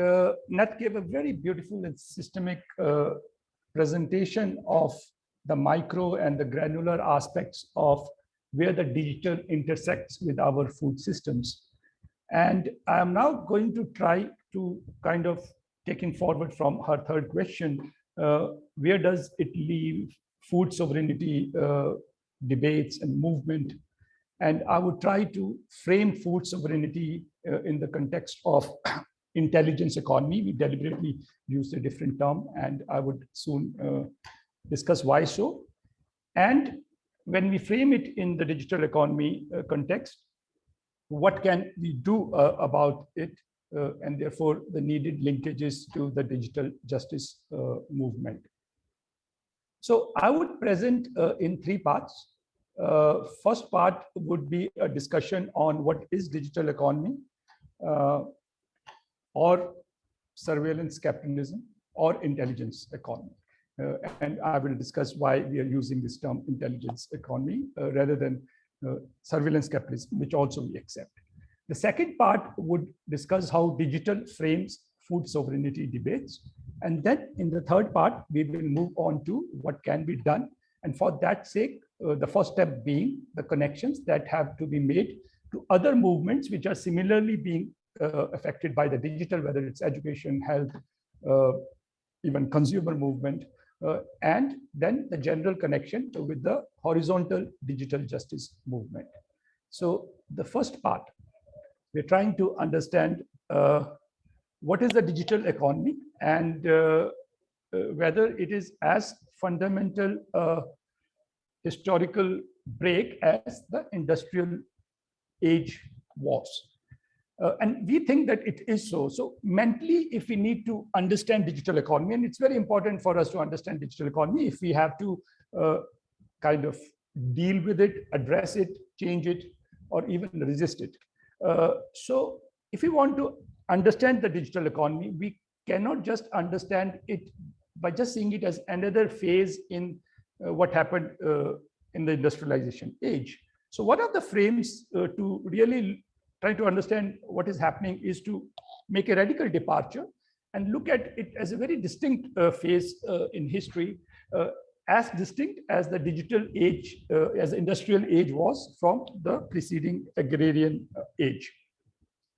Nath gave a very beautiful and systemic presentation of the micro and the granular aspects of where the digital intersects with our food systems. And I'm now going to try to kind of taking forward from her third question, where does it leave food sovereignty debates and movement? And I would try to frame food sovereignty in the context of intelligence economy. We deliberately used a different term, and I would soon discuss why so. And when we frame it in the digital economy context, what can we do about it, and therefore the needed linkages to the digital justice movement. So I would present in three parts. First part would be a discussion on what is digital economy, or surveillance capitalism, or intelligence economy. And I will discuss why we are using this term intelligence economy rather than surveillance capitalism, which also we accept. The second part would discuss how digital frames food sovereignty debates. And then in the third part, we will move on to what can be done. And for that sake, the first step being the connections that have to be made to other movements which are similarly being affected by the digital, whether it's education, health, even consumer movement, and then the general connection with the horizontal digital justice movement. So the first part, we're trying to understand what is the digital economy, and whether it is as fundamental historical break as the industrial age was. And we think that it is so. So mentally, if we need to understand digital economy, and it's very important for us to understand digital economy, if we have to kind of deal with it, address it, change it, or even resist it. So if we want to understand the digital economy, we cannot just understand it by just seeing it as another phase in what happened in the industrialization age. So one of the frames to really try to understand what is happening is to make a radical departure and look at it as a very distinct phase in history, as distinct as the digital age, as the industrial age was from the preceding agrarian age.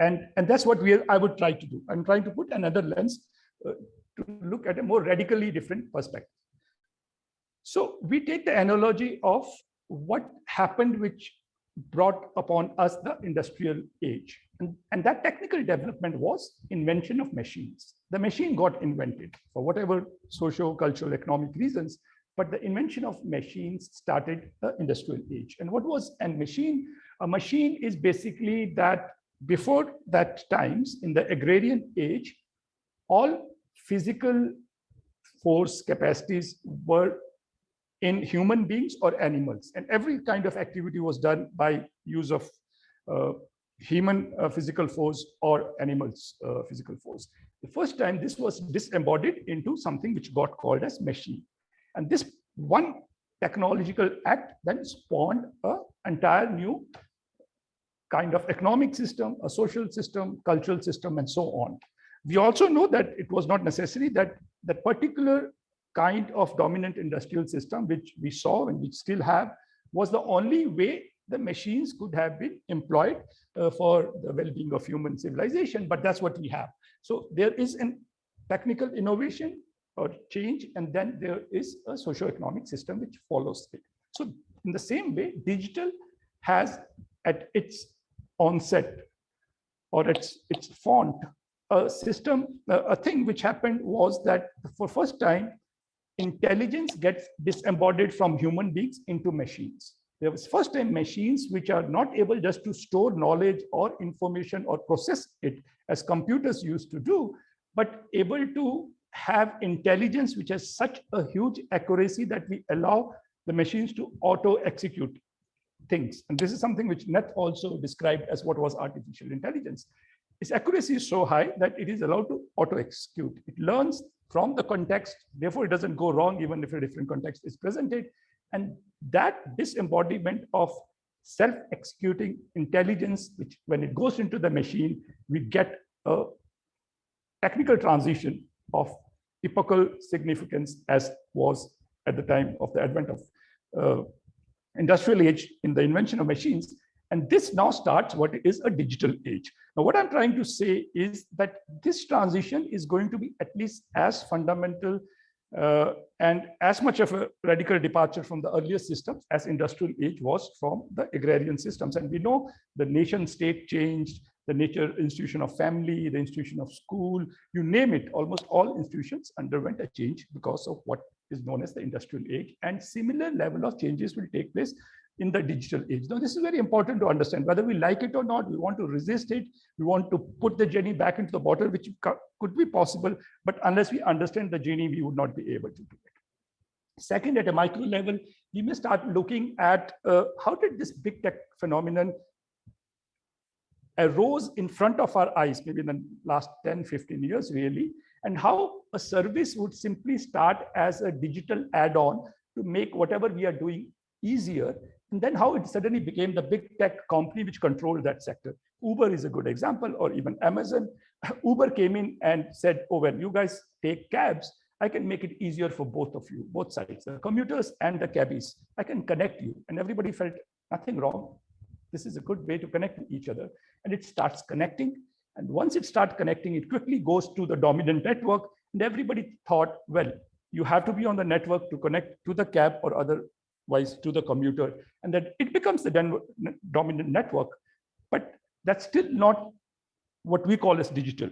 And that's what I would try to do. I'm trying to put another lens to look at a more radically different perspective. So we take the analogy of what happened, which brought upon us the industrial age. And that technical development was invention of machines. The machine got invented for whatever socio-cultural, economic reasons, but the invention of machines started the industrial age. And what was a machine? A machine is basically that before that times, in the agrarian age, all physical force capacities were in human beings or animals, and every kind of activity was done by use of human physical force or animals physical force. The first time this was disembodied into something which got called as machine, and this one technological act then spawned an entire new kind of economic system, a social system, cultural system, and so on. We also know that it was not necessary that that particular kind of dominant industrial system, which we saw and we still have, was the only way the machines could have been employed for the well-being of human civilization, but that's what we have. So there is a technical innovation or change, and then there is a socio-economic system which follows it. So in the same way, digital has at its onset or its font, a system, a thing which happened was that for first time, intelligence gets disembodied from human beings into machines. There was first time machines which are not able just to store knowledge or information or process it as computers used to do, but able to have intelligence which has such a huge accuracy that we allow the machines to auto execute things. And this is something which Neth also described as what was artificial intelligence. Its accuracy is so high that it is allowed to auto execute. It learns from the context, therefore it doesn't go wrong even if a different context is presented. And that disembodiment of self-executing intelligence, which when it goes into the machine, we get a technical transition of epochal significance as was at the time of the advent of industrial age in the invention of machines. And this now starts what is a digital age. Now, what I'm trying to say is that this transition is going to be at least as fundamental and as much of a radical departure from the earlier systems as industrial age was from the agrarian systems. And we know the nation state changed, the nature institution of family, the institution of school, you name it, almost all institutions underwent a change because of what is known as the industrial age. And similar level of changes will take place in the digital age. Now, this is very important to understand. Whether we like it or not, we want to resist it, we want to put the genie back into the bottle, which could be possible, but unless we understand the genie, we would not be able to do it. Second, at a micro level, we may start looking at how did this big tech phenomenon arose in front of our eyes, maybe in the last 10, 15 years, really, and how a service would simply start as a digital add-on to make whatever we are doing easier, and then how it suddenly became the big tech company which controlled that sector. Uber is a good example, or even Amazon. Uber came in and said, oh, when you guys take cabs, I can make it easier for both of you, both sides, the commuters and the cabbies. I can connect you. And everybody felt nothing wrong. This is a good way to connect with each other. And it starts connecting. And once it starts connecting, it quickly goes to the dominant network. And everybody thought, well, you have to be on the network to connect to the cab or otherwise to the commuter. And that it becomes the dominant network. But that's still not what we call as digital.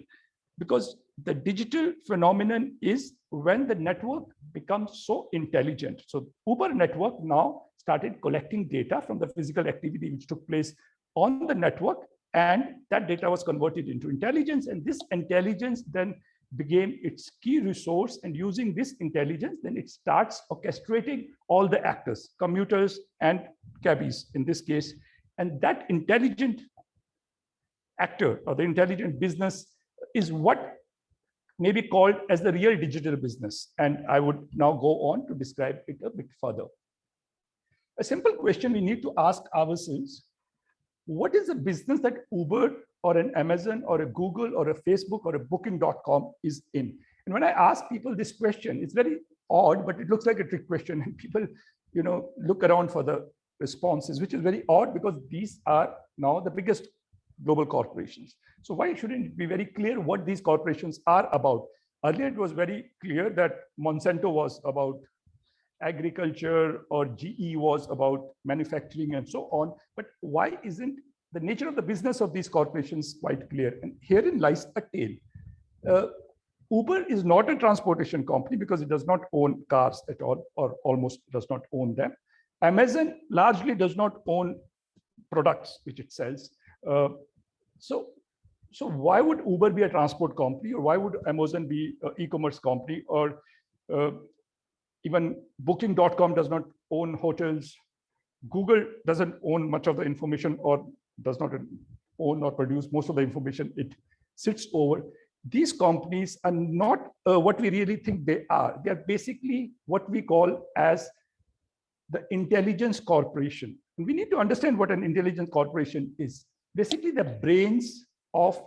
Because the digital phenomenon is when the network becomes so intelligent. So Uber network now started collecting data from the physical activity which took place on the network, and that data was converted into intelligence, and this intelligence then became its key resource, and using this intelligence, then it starts orchestrating all the actors, commuters and cabbies in this case, and that intelligent actor or the intelligent business is what may be called as the real digital business. And I would now go on to describe it a bit further. A simple question we need to ask ourselves: what is the business that Uber or an Amazon or a Google or a Facebook or a booking.com is in? And when I ask people this question, it's very odd, but it looks like a trick question, and people, look around for the responses, which is very odd because these are now the biggest global corporations. So why shouldn't it be very clear what these corporations are about? Earlier, it was very clear that Monsanto was about agriculture or GE was about manufacturing and so on. But why isn't the nature of the business of these corporations quite clear? And herein lies a tale. Uber is not a transportation company because it does not own cars at all, or almost does not own them. Amazon largely does not own products which it sells. So why would Uber be a transport company, or why would Amazon be an e-commerce company, or even booking.com does not own hotels? Google doesn't own much of the information, or does not own or produce most of the information it sits over. These companies are not what we really think they are. They are basically what we call as the intelligence corporation. And we need to understand what an intelligence corporation is. Basically the brains of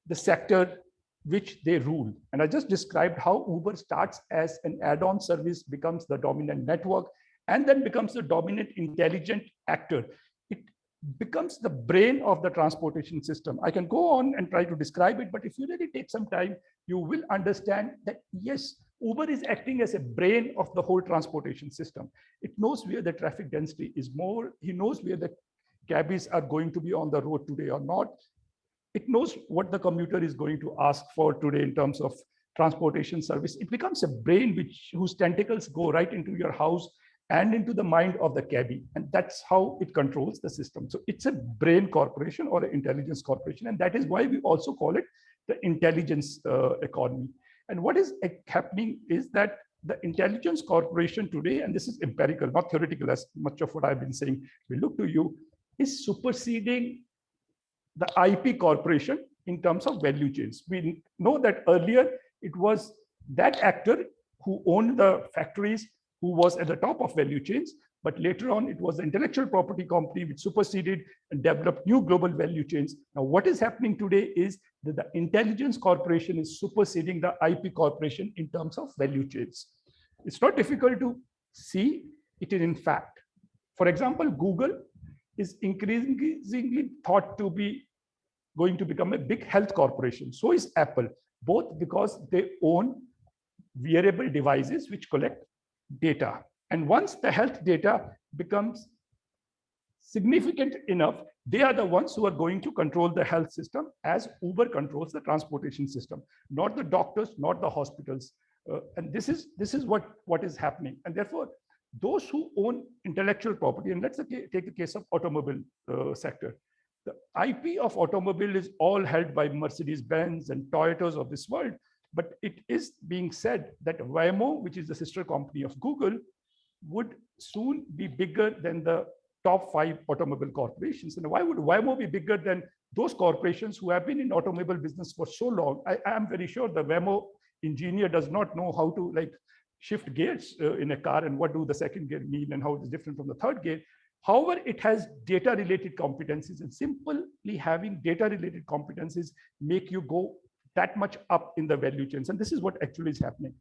the sector which they rule. And I just described how Uber starts as an add-on service, becomes the dominant network, and then becomes the dominant intelligent actor. It becomes the brain of the transportation system. I can go on and try to describe it, but if you really take some time, you will understand that yes, Uber is acting as a brain of the whole transportation system. It knows where the traffic density is more. He knows where the cabbies are going to be on the road today or not. It knows what the commuter is going to ask for today in terms of transportation service. It becomes a brain whose tentacles go right into your house and into the mind of the cabbie. And that's how it controls the system. So it's a brain corporation or an intelligence corporation. And that is why we also call it the intelligence economy. And what is happening is that the intelligence corporation today, and this is empirical, not theoretical, as much of what I've been saying, we look to you, is superseding the IP corporation in terms of value chains. We know that earlier it was that actor who owned the factories who was at the top of value chains, but later on it was the intellectual property company which superseded and developed new global value chains. Now what is happening today is that the intelligence corporation is superseding the IP corporation in terms of value chains. It's not difficult to see it in fact. For example, Google is increasingly thought to be going to become a big health corporation. So is Apple, both because they own wearable devices which collect data. And once the health data becomes significant enough, they are the ones who are going to control the health system as Uber controls the transportation system, not the doctors, not the hospitals. And this is what is happening. And therefore, those who own intellectual property, and let's take the case of automobile sector. The IP of automobile is all held by Mercedes-Benz and Toyotas of this world. But it is being said that Waymo, which is the sister company of Google, would soon be bigger than the top 5 automobile corporations. And why would Waymo be bigger than those corporations who have been in automobile business for so long? I am very sure the Waymo engineer does not know how to shift gears in a car and what do the second gear mean and how it is different from the third gear. However, it has data-related competencies, and simply having data-related competencies make you go that much up in the value chains. And this is what actually is happening.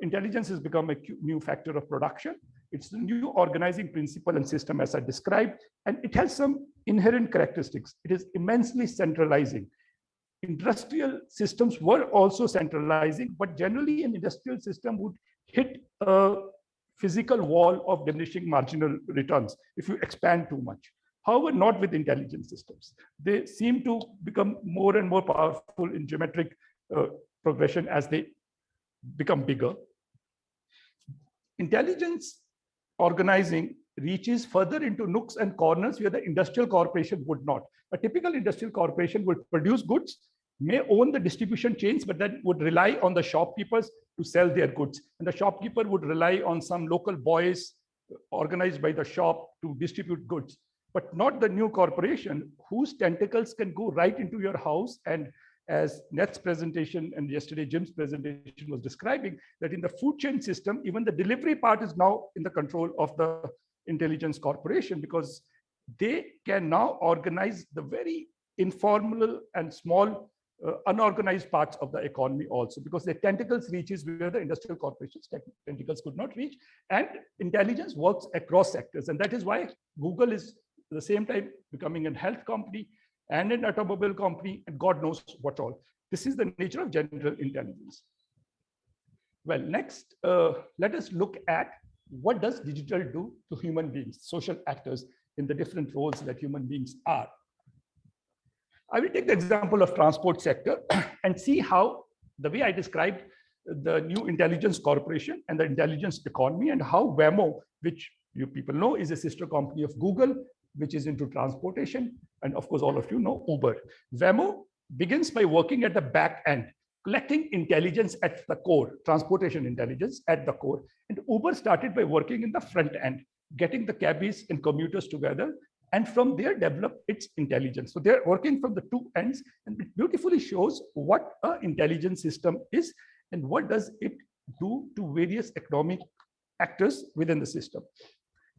Intelligence has become a new factor of production. It's the new organizing principle and system as I described, and it has some inherent characteristics. It is immensely centralizing. Industrial systems were also centralizing, but generally an industrial system would hit a physical wall of diminishing marginal returns if you expand too much. However, not with intelligence systems. They seem to become more and more powerful in geometric progression as they become bigger. Intelligence organizing reaches further into nooks and corners where the industrial corporation would not. A typical industrial corporation would produce goods, may own the distribution chains, but then would rely on the shopkeepers to sell their goods. And the shopkeeper would rely on some local boys organized by the shop to distribute goods, but not the new corporation whose tentacles can go right into your house. And as Net's presentation and yesterday Jim's presentation was describing, that in the food chain system, even the delivery part is now in the control of the intelligence corporation, because they can now organize the very informal and small unorganized parts of the economy also, because their tentacles reaches where the industrial corporations tentacles could not reach. And intelligence works across sectors. And that is why Google is at the same time becoming a health company and an automobile company, and God knows what all. This is the nature of general intelligence. Well, next, let us look at what does digital do to human beings, social actors in the different roles that human beings are. I will take the example of transport sector and see how the way I described the new intelligence corporation and the intelligence economy, and how Waymo, which you people know is a sister company of Google, which is into transportation. And of course, all of you know Uber. Waymo begins by working at the back end, collecting intelligence at the core, transportation intelligence at the core. And Uber started by working in the front end, getting the cabbies and commuters together, and from there develop its intelligence. So they're working from the two ends, and it beautifully shows what an intelligence system is and what does it do to various economic actors within the system.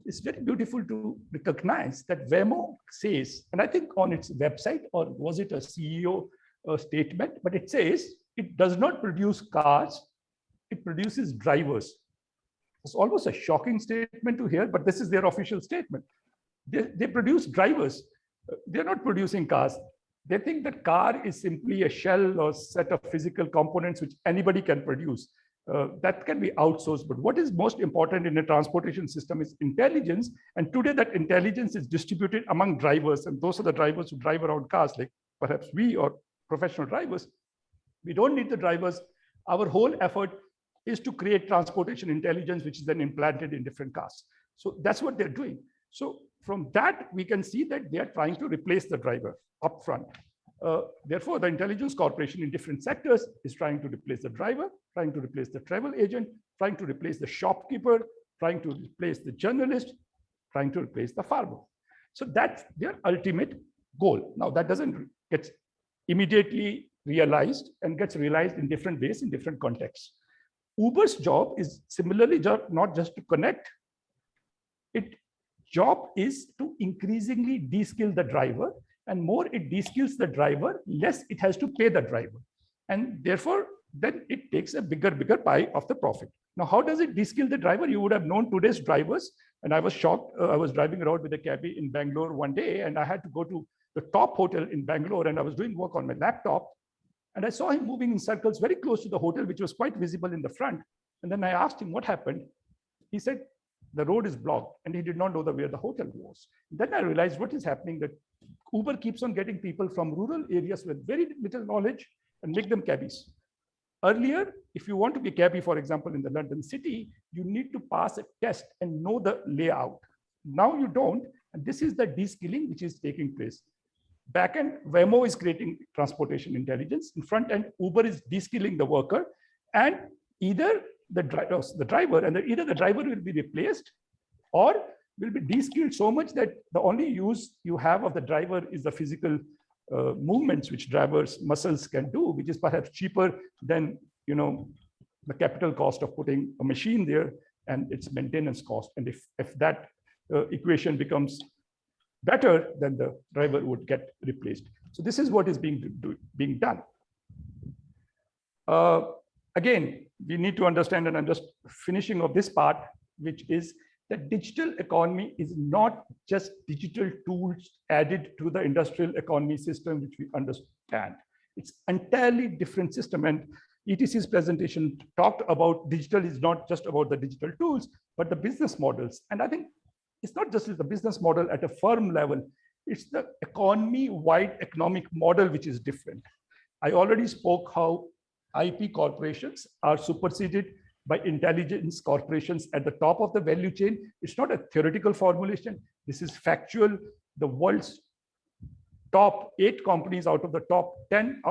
It's very beautiful to recognize that Waymo says, and I think on its website, or was it a CEO statement, but it says it does not produce cars, it produces drivers. It's almost a shocking statement to hear, but this is their official statement. They produce drivers. They're not producing cars. They think that car is simply a shell or set of physical components which anybody can produce. That can be outsourced. But what is most important in a transportation system is intelligence. And today that intelligence is distributed among drivers. And those are the drivers who drive around cars, like perhaps we or professional drivers. We don't need the drivers. Our whole effort is to create transportation intelligence, which is then implanted in different cars. So that's what they're doing. So from that, we can see that they are trying to replace the driver upfront. Therefore, the intelligence corporation in different sectors is trying to replace the driver, trying to replace the travel agent, trying to replace the shopkeeper, trying to replace the journalist, trying to replace the farmer. So that's their ultimate goal. Now, that doesn't get immediately realized and gets realized in different ways, in different contexts. Uber's job is similarly not just to connect. Its job is to increasingly de-skill the driver, and more it de-skills the driver, less it has to pay the driver. And therefore, then it takes a bigger pie of the profit. Now, how does it de-skill the driver? You would have known today's drivers, and I was shocked. I was driving around with a cabbie in Bangalore one day, and I had to go to the top hotel in Bangalore, and I was doing work on my laptop, and I saw him moving in circles very close to the hotel, which was quite visible in the front. And then I asked him what happened. He said, the road is blocked, and he did not know where the hotel was. Then I realized what is happening, that Uber keeps on getting people from rural areas with very little knowledge and make them cabbies. Earlier, if you want to be a cabbie, for example, in the London city, you need to pass a test and know the layout. Now you don't, and this is the de-skilling which is taking place. Backend, Waymo is creating transportation intelligence. In front end, Uber is de-skilling the worker, and either the driver will be replaced or will be de-skilled so much that the only use you have of the driver is the physical movements which drivers' muscles can do, which is perhaps cheaper than the capital cost of putting a machine there and its maintenance cost. And if that equation becomes better, then the driver would get replaced. So this is what is being done. Again, we need to understand, and I'm just finishing of this part, which is that digital economy is not just digital tools added to the industrial economy system, which we understand. It's entirely different system. And ETC's presentation talked about digital is not just about the digital tools, but the business models. And I think it's not just the business model at a firm level, it's the economy-wide economic model which is different. I already spoke how IP corporations are superseded by intelligence corporations at the top of the value chain. It's not a theoretical formulation. This is factual. The world's top 8 companies out of the top 10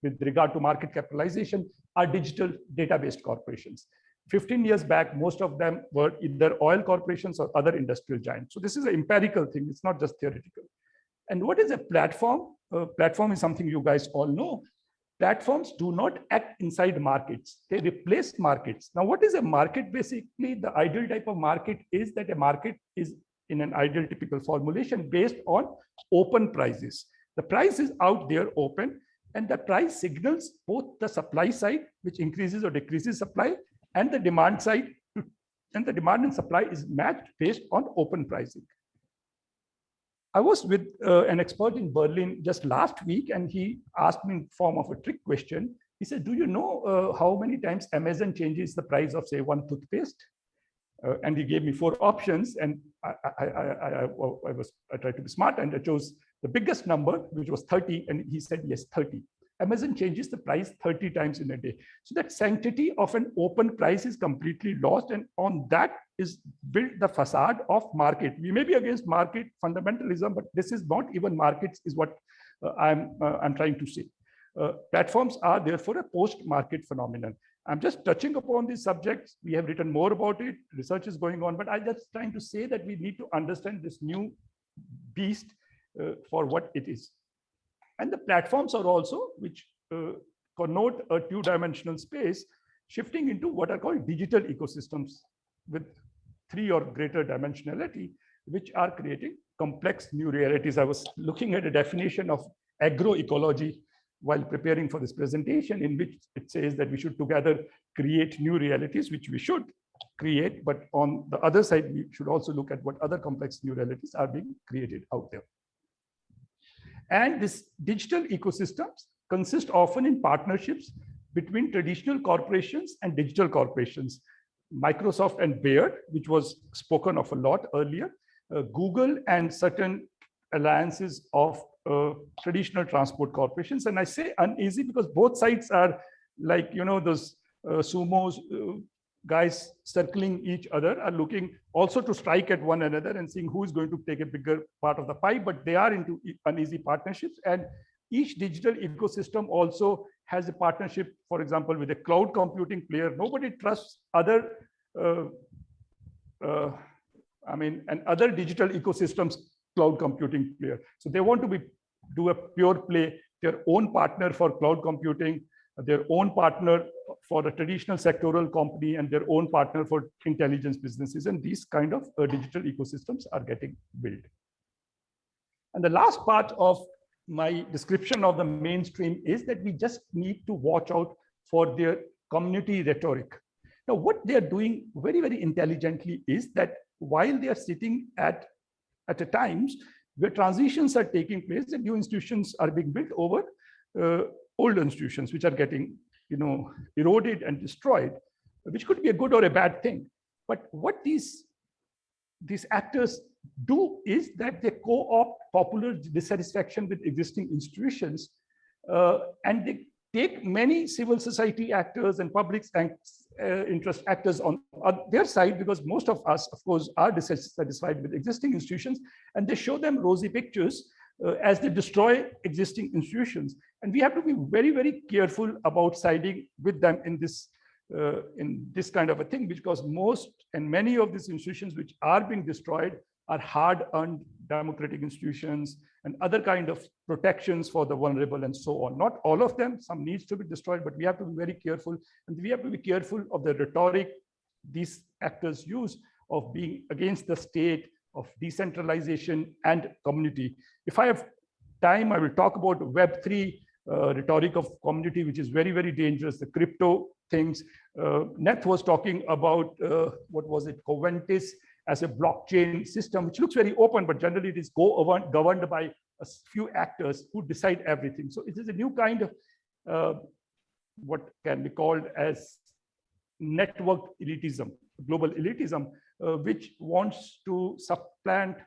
with regard to market capitalization are digital data-based corporations. 15 years back, most of them were either oil corporations or other industrial giants. So this is an empirical thing. It's not just theoretical. And what is a platform? A platform is something you guys all know. Platforms do not act inside markets. They replace markets. Now, what is a market? Basically, the ideal type of market is that a market is in an ideal typical formulation based on open prices. The price is out there open, and the price signals both the supply side, which increases or decreases supply, and the demand side, and the demand and supply is matched based on open pricing. I was with an expert in Berlin just last week, and he asked me in form of a trick question. He said, do you know how many times Amazon changes the price of, say, one toothpaste? And he gave me 4 options, and I tried to be smart, and I chose the biggest number, which was 30, and he said, yes, 30. Amazon changes the price 30 times in a day. So that sanctity of an open price is completely lost, and on that is built the facade of market. We may be against market fundamentalism, but this is not even markets, is what I'm trying to say. Platforms are therefore a post-market phenomenon. I'm just touching upon these subjects. We have written more about it. Research is going on, but I'm just trying to say that we need to understand this new beast for what it is. And the platforms are also, which connote a 2-dimensional space, shifting into what are called digital ecosystems with 3 or greater dimensionality, which are creating complex new realities. I was looking at a definition of agroecology while preparing for this presentation, in which it says that we should together create new realities, which we should create, but on the other side, we should also look at what other complex new realities are being created out there. And these digital ecosystems consist often in partnerships between traditional corporations and digital corporations. Microsoft and Bayer, which was spoken of a lot earlier, Google and certain alliances of traditional transport corporations. And I say uneasy because both sides are like, you know, those sumos, guys circling each other are looking also to strike at one another and seeing who is going to take a bigger part of the pie, but they are into uneasy partnerships. And each digital ecosystem also has a partnership, for example, with a cloud computing player. Nobody trusts other, and other digital ecosystems cloud computing player. So they want to do a pure play, their own partner for cloud computing, their own partner for a traditional sectoral company, and their own partner for intelligence businesses. And these kind of digital ecosystems are getting built. And the last part of my description of the mainstream is that we just need to watch out for their community rhetoric. Now, what they are doing very, very intelligently is that while they are sitting at a times where transitions are taking place and new institutions are being built over old institutions, which are getting, you know, eroded and destroyed, which could be a good or a bad thing. But what these actors do is that they co-opt popular dissatisfaction with existing institutions, and they take many civil society actors and public interest actors on their side, because most of us, of course, are dissatisfied with existing institutions, and they show them rosy pictures as they destroy existing institutions. And we have to be very, very careful about siding with them in this kind of a thing, because most and many of these institutions which are being destroyed are hard-earned democratic institutions and other kind of protections for the vulnerable and so on. Not all of them, some needs to be destroyed, but we have to be very careful. And we have to be careful of the rhetoric these actors use of being against the state, of decentralization and community. If I have time, I will talk about Web3 rhetoric of community, which is very, very dangerous, the crypto things. Neth was talking about, what was it, Convergence as a blockchain system, which looks very open, but generally it is governed by a few actors who decide everything. So it is a new kind of what can be called as network elitism, global elitism, which wants to supplant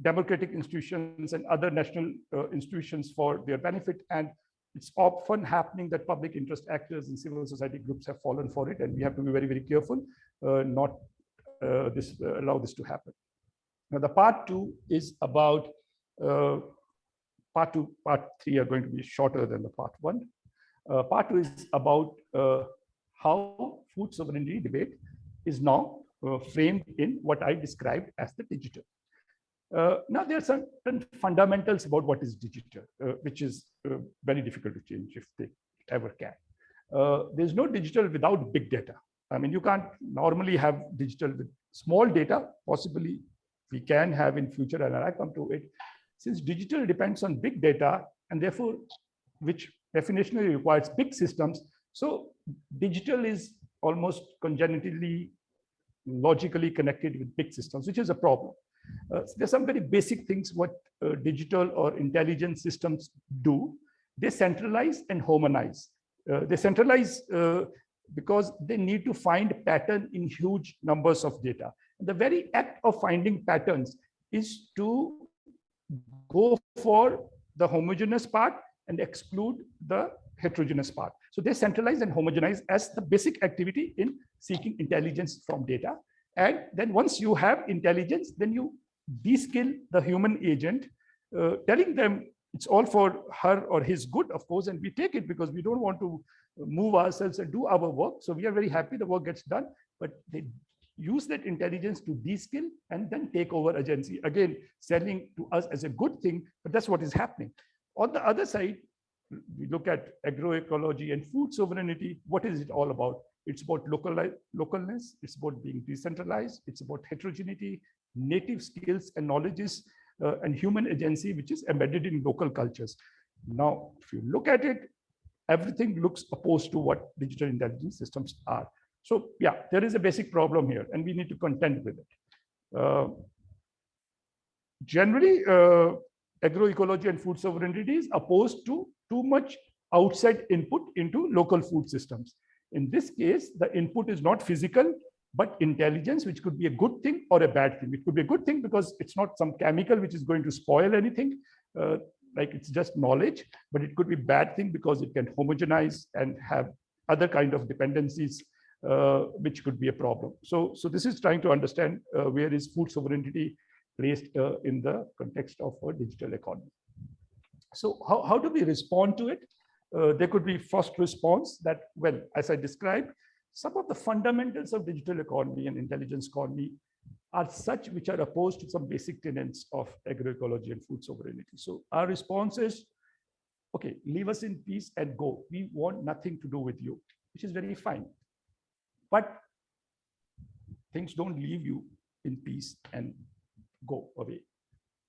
democratic institutions and other national institutions for their benefit. And it's often happening that public interest actors and civil society groups have fallen for it, and we have to be very, very careful not allow this to happen. Now, the part two is about part three are going to be shorter than the part one. Part two is about how food sovereignty debate is now framed in what I described as the digital. Now, there are certain fundamentals about what is digital, which is very difficult to change if they ever can. There's no digital without big data. I mean, you can't normally have digital with small data. Possibly we can have in future, and I come to it. Since digital depends on big data, and therefore, which definitionally requires big systems, so digital is almost congenitally, logically connected with big systems, which is a problem. There's some very basic things what digital or intelligence systems do. They centralize and homogenize. They centralize because they need to find pattern in huge numbers of data. The very act of finding patterns is to go for the homogeneous part and exclude the heterogeneous part. So they centralize and homogenize as the basic activity in seeking intelligence from data. And then once you have intelligence, then you de-skill the human agent, telling them it's all for her or his good, of course, and we take it because we don't want to move ourselves and do our work. So we are very happy the work gets done, but they use that intelligence to de-skill and then take over agency, again, selling to us as a good thing, but that's what is happening. On the other side, we look at agroecology and food sovereignty. What is it all about? It's about localness, it's about being decentralized, it's about heterogeneity, native skills and knowledges, and human agency, which is embedded in local cultures. Now, if you look at it, everything looks opposed to what digital intelligence systems are. So yeah, there is a basic problem here, and we need to contend with it. Generally, agroecology and food sovereignty is opposed to too much outside input into local food systems. In this case, the input is not physical, but intelligence, which could be a good thing or a bad thing. It could be a good thing because it's not some chemical which is going to spoil anything, like it's just knowledge, but it could be a bad thing because it can homogenize and have other kind of dependencies, which could be a problem. So this is trying to understand where is food sovereignty placed in the context of a digital economy. So how do we respond to it? There could be first response that, well, as I described, some of the fundamentals of digital economy and intelligence economy are such which are opposed to some basic tenets of agroecology and food sovereignty. So our response is, okay, leave us in peace and go. We want nothing to do with you, which is very fine. But things don't leave you in peace and go away.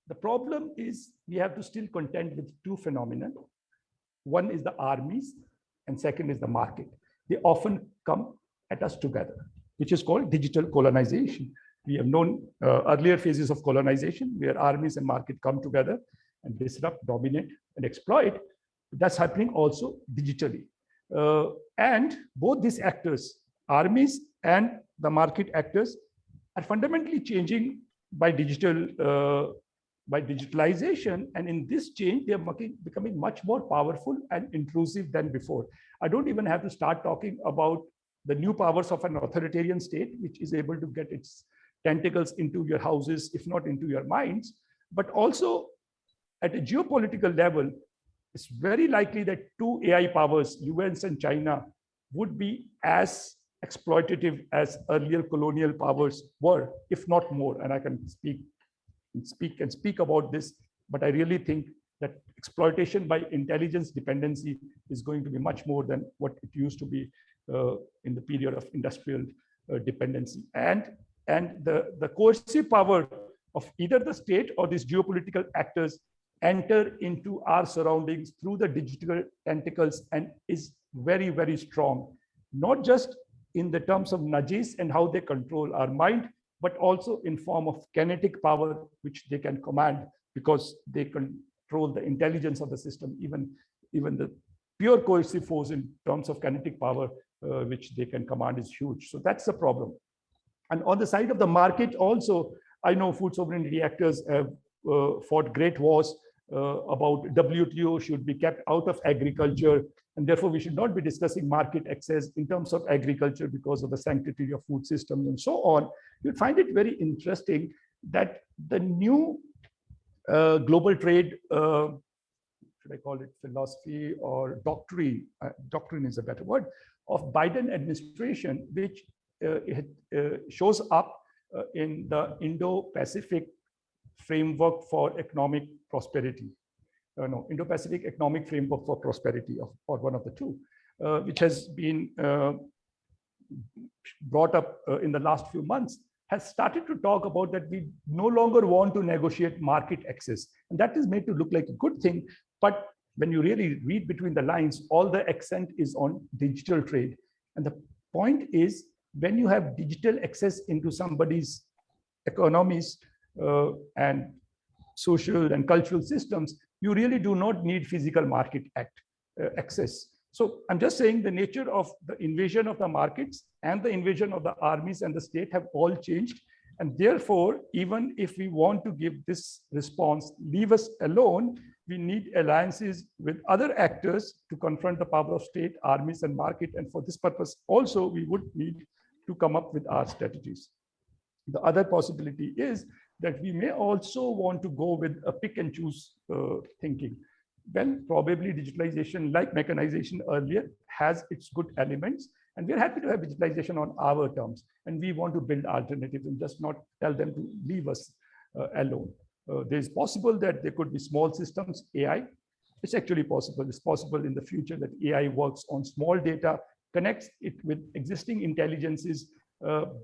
The problem is we have to still contend with two phenomena. One is the armies, and second is the market. They often come at us together, which is called digital colonization. We have known earlier phases of colonization where armies and market come together and disrupt, dominate, and exploit. That's happening also digitally. And both these actors, armies and the market actors, are fundamentally changing by digitalization, and in this change, they are becoming much more powerful and intrusive than before. I don't even have to start talking about the new powers of an authoritarian state, which is able to get its tentacles into your houses, if not into your minds, but also at a geopolitical level, it's very likely that two AI powers, US and China, would be as exploitative as earlier colonial powers were, if not more. And I can speak about this, but I really think that exploitation by intelligence dependency is going to be much more than what it used to be in the period of industrial dependency. And the coercive power of either the state or these geopolitical actors enter into our surroundings through the digital tentacles and is very, very strong, not just in the terms of nudges and how they control our mind, but also in form of kinetic power, which they can command because they control the intelligence of the system, even the pure coercive force in terms of kinetic power, which they can command is huge. So that's the problem. And on the side of the market also, I know food sovereignty actors have fought great wars about WTO should be kept out of agriculture, and therefore we should not be discussing market access in terms of agriculture because of the sanctity of food systems and so on. You'd find it very interesting that the new global trade, should I call it philosophy or doctrine, doctrine is a better word, of Biden administration, which shows up in the Indo-Pacific framework for economic prosperity. Indo-Pacific economic framework for prosperity, or one of the two, which has been brought up in the last few months, has started to talk about that we no longer want to negotiate market access. And that is made to look like a good thing. But when you really read between the lines, all the accent is on digital trade. And the point is, when you have digital access into somebody's economies and social and cultural systems, you really do not need physical market access. So I'm just saying the nature of the invasion of the markets and the invasion of the armies and the state have all changed. And therefore, even if we want to give this response, leave us alone, we need alliances with other actors to confront the power of state, armies, and market. And for this purpose, also, we would need to come up with our strategies. The other possibility is that we may also want to go with a pick and choose thinking. Well, probably digitalization, like mechanization earlier, has its good elements, and we're happy to have digitalization on our terms. And we want to build alternatives and just not tell them to leave us alone. There's possible that there could be small systems, AI. It's actually possible. It's possible in the future that AI works on small data, connects it with existing intelligences,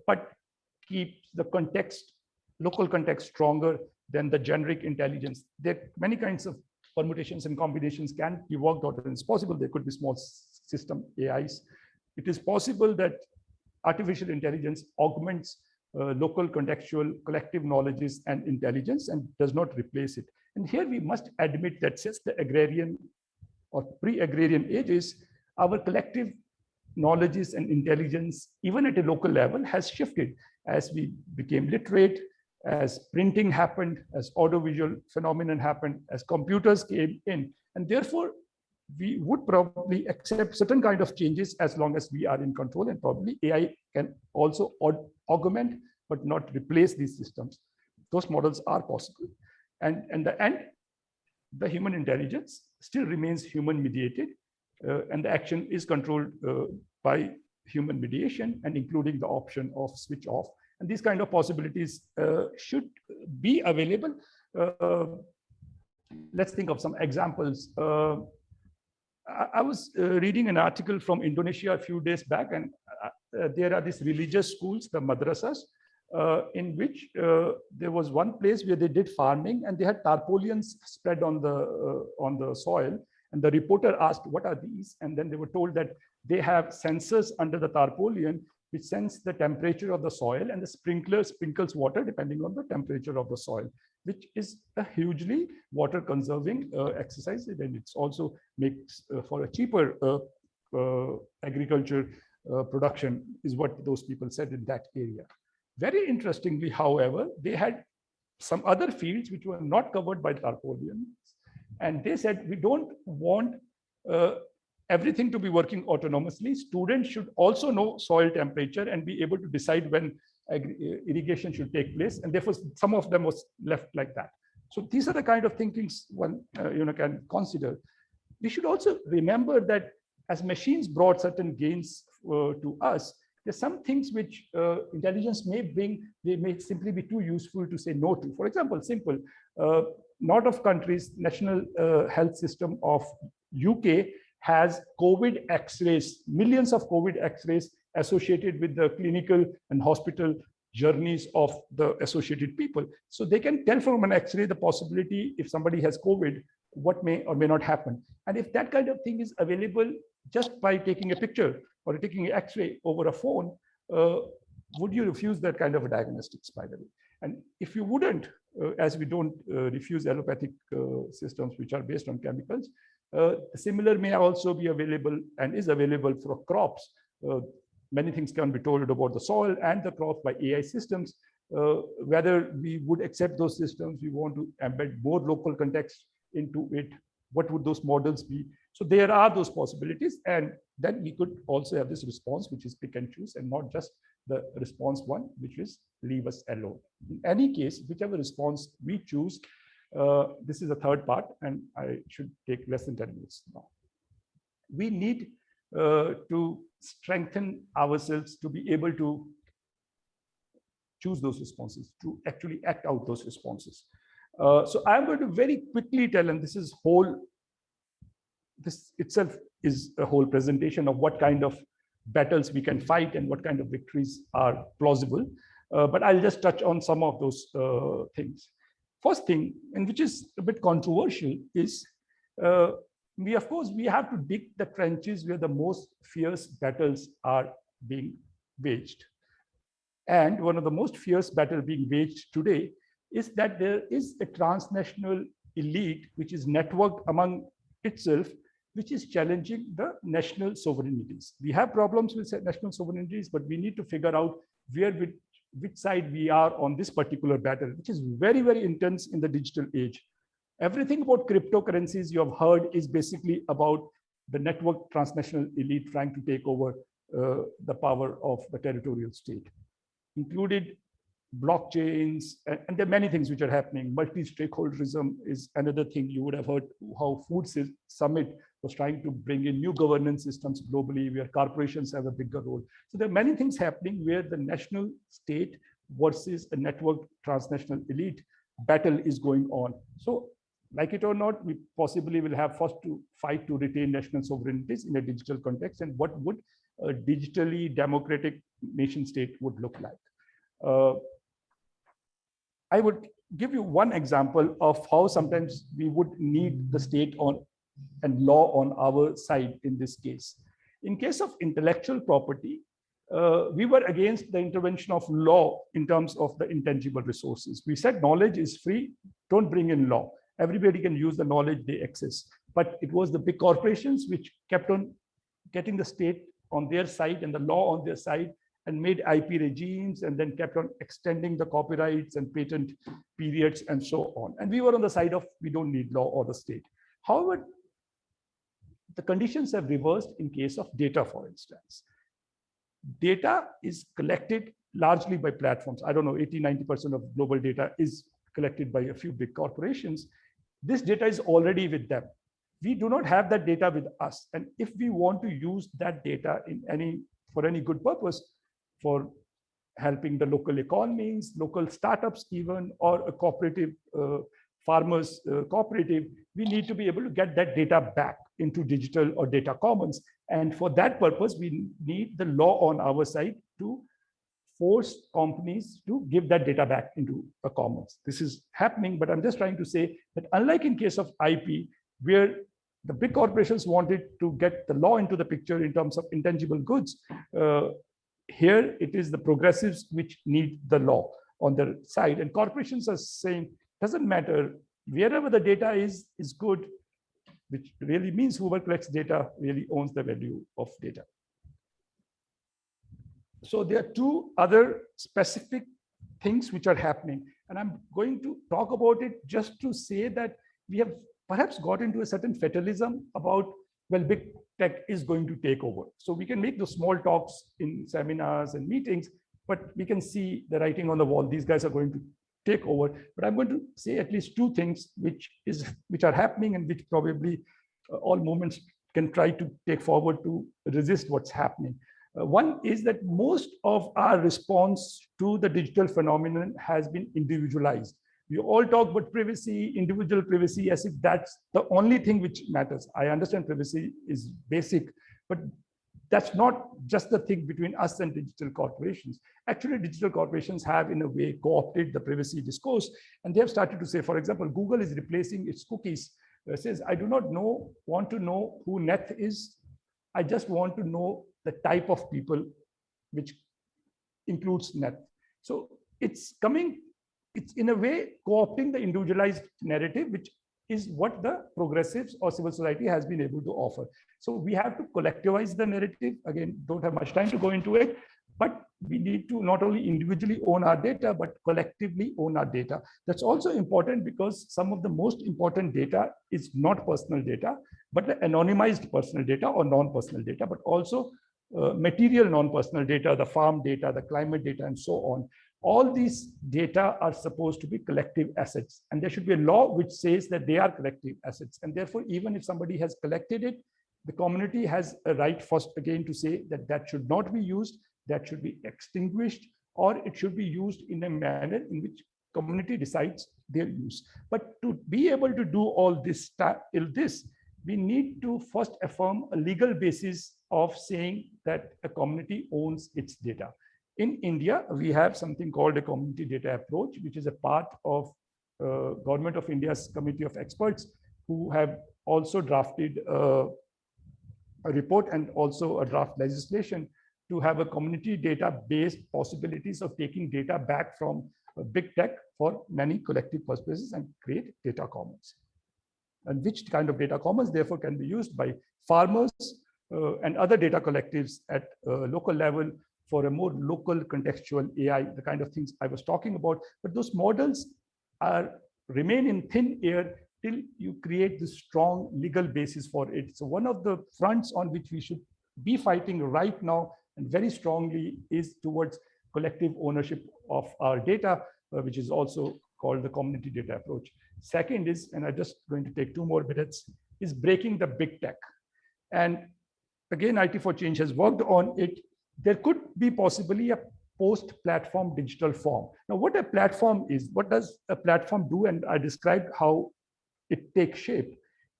but keeps the context, local context, stronger than the generic intelligence. There are many kinds of permutations and combinations can be worked out, and it's possible there could be small system AIs. It is possible that artificial intelligence augments local contextual collective knowledges and intelligence and does not replace it. And here we must admit that since the agrarian or pre-agrarian ages, our collective knowledges and intelligence, even at a local level, has shifted as we became literate, as printing happened, as audiovisual phenomenon happened, as computers came in. And therefore, we would probably accept certain kind of changes as long as we are in control, and probably AI can also augment but not replace these systems. Those models are possible. And in the end, the human intelligence still remains human mediated, and the action is controlled by human mediation, and including the option of switch off. And these kind of possibilities should be available. Let's think of some examples. I was reading an article from Indonesia a few days back, and there are these religious schools, the madrasas, in which there was one place where they did farming, and they had tarpaulins spread on the soil. And the reporter asked, "What are these?" And then they were told that they have sensors under the tarpaulin which sense the temperature of the soil, and the sprinkler sprinkles water depending on the temperature of the soil, which is a hugely water conserving exercise. And it also makes for a cheaper agriculture production, is what those people said in that area. Very interestingly, however, they had some other fields which were not covered by tarpaulins, and they said, we don't want everything to be working autonomously. Students should also know soil temperature and be able to decide when irrigation should take place. And therefore, some of them was left like that. So these are the kind of thinkings one can consider. We should also remember that as machines brought certain gains to us, there's some things which intelligence may bring, they may simply be too useful to say no to. For example, simple, lot of countries, national health system of UK has COVID x-rays, millions of COVID x-rays associated with the clinical and hospital journeys of the associated people. So they can tell from an x-ray the possibility if somebody has COVID, what may or may not happen. And if that kind of thing is available just by taking a picture or taking an x-ray over a phone, would you refuse that kind of a diagnostics, by the way? And if you wouldn't, as we don't refuse allopathic systems which are based on chemicals, similar may also be available and is available for crops. Many things can be told about the soil and the crop by AI systems. Whether we would accept those systems, we want to embed more local context into it. What would those models be? So there are those possibilities, and then we could also have this response, which is pick and choose, and not just the response one, which is leave us alone. In any case, whichever response we choose, this is the third part, and I should take less than 10 minutes now. We need to strengthen ourselves to be able to choose those responses, to actually act out those responses. So I'm going to very quickly tell, and this itself is a whole presentation of what kind of battles we can fight and what kind of victories are plausible. But I'll just touch on some of those things. First thing, and which is a bit controversial, is we have to dig the trenches where the most fierce battles are being waged. And one of the most fierce battles being waged today is that there is a transnational elite which is networked among itself, which is challenging the national sovereignties. We have problems with national sovereignties, but we need to figure out which side we are on this particular battle, which is very, very intense in the digital age. Everything about cryptocurrencies you have heard is basically about the network transnational elite trying to take over the power of the territorial state, included blockchains, and there are many things which are happening. Multi-stakeholderism is another thing. You would have heard how Food Summit was trying to bring in new governance systems globally, where corporations have a bigger role. So there are many things happening where the national state versus a networked transnational elite battle is going on. So like it or not, we possibly will have first to fight to retain national sovereignties in a digital context, and what would a digitally democratic nation state would look like. I would give you one example of how sometimes we would need the state and law on our side in this case. In case of intellectual property, we were against the intervention of law in terms of the intangible resources. We said knowledge is free, don't bring in law. Everybody can use the knowledge they access. But it was the big corporations which kept on getting the state on their side and the law on their side, and made IP regimes, and then kept on extending the copyrights and patent periods and so on. And we were on the side of we don't need law or the state. However, the conditions have reversed in case of data, for instance. Data is collected largely by platforms. I don't know, 80–90% of global data is collected by a few big corporations. This data is already with them. We do not have that data with us. And if we want to use that data for any good purpose, for helping the local economies, local startups even, or a cooperative farmers cooperative, we need to be able to get that data back into digital or data commons. And for that purpose, we need the law on our side to force companies to give that data back into a commons. This is happening, but I'm just trying to say that unlike in case of IP, where the big corporations wanted to get the law into the picture in terms of intangible goods, here it is the progressives which need the law on their side. And corporations are saying, doesn't matter, wherever the data is good, which really means whoever collects data really owns the value of data. So there are two other specific things which are happening. And I'm going to talk about it just to say that we have perhaps got into a certain fatalism about, well, big tech is going to take over. So we can make those small talks in seminars and meetings, but we can see the writing on the wall. These guys are going to take over. But I'm going to say at least two things which are happening and which probably all movements can try to take forward to resist what's happening. One is that most of our response to the digital phenomenon has been individualized. We all talk about privacy, individual privacy, as if that's the only thing which matters. I understand privacy is basic, but that's not just the thing between us and digital corporations. Actually, digital corporations have, in a way, co-opted the privacy discourse, and they have started to say, for example, Google is replacing its cookies. It says, I do not want to know who Neth is. I just want to know the type of people, which includes Neth. So it's in a way co-opting the individualized narrative, which is what the progressives or civil society has been able to offer. So we have to collectivize the narrative. Again, don't have much time to go into it, but we need to not only individually own our data, but collectively own our data. That's also important because some of the most important data is not personal data, but the anonymized personal data or non-personal data, but also material non-personal data, the farm data, the climate data, and so on. All these data are supposed to be collective assets, and there should be a law which says that they are collective assets. And therefore, even if somebody has collected it, the community has a right first again to say that that should not be used, that should be extinguished, or it should be used in a manner in which community decides their use. But to be able to do all this, we need to first affirm a legal basis of saying that a community owns its data. In India, we have something called a community data approach, which is a part of Government of India's committee of experts who have also drafted a report and also a draft legislation to have a community data-based possibilities of taking data back from big tech for many collective purposes and create data commons. And which kind of data commons, therefore, can be used by farmers and other data collectives at local level for a more local contextual AI, the kind of things I was talking about. But those models remain in thin air till you create this strong legal basis for it. So one of the fronts on which we should be fighting right now and very strongly is towards collective ownership of our data, which is also called the community data approach. Second is, and I'm just going to take 2 more minutes, is breaking the big tech. And again, IT for Change has worked on it. There could be possibly a post-platform digital form. Now, what a platform is, what does a platform do? And I described how it takes shape.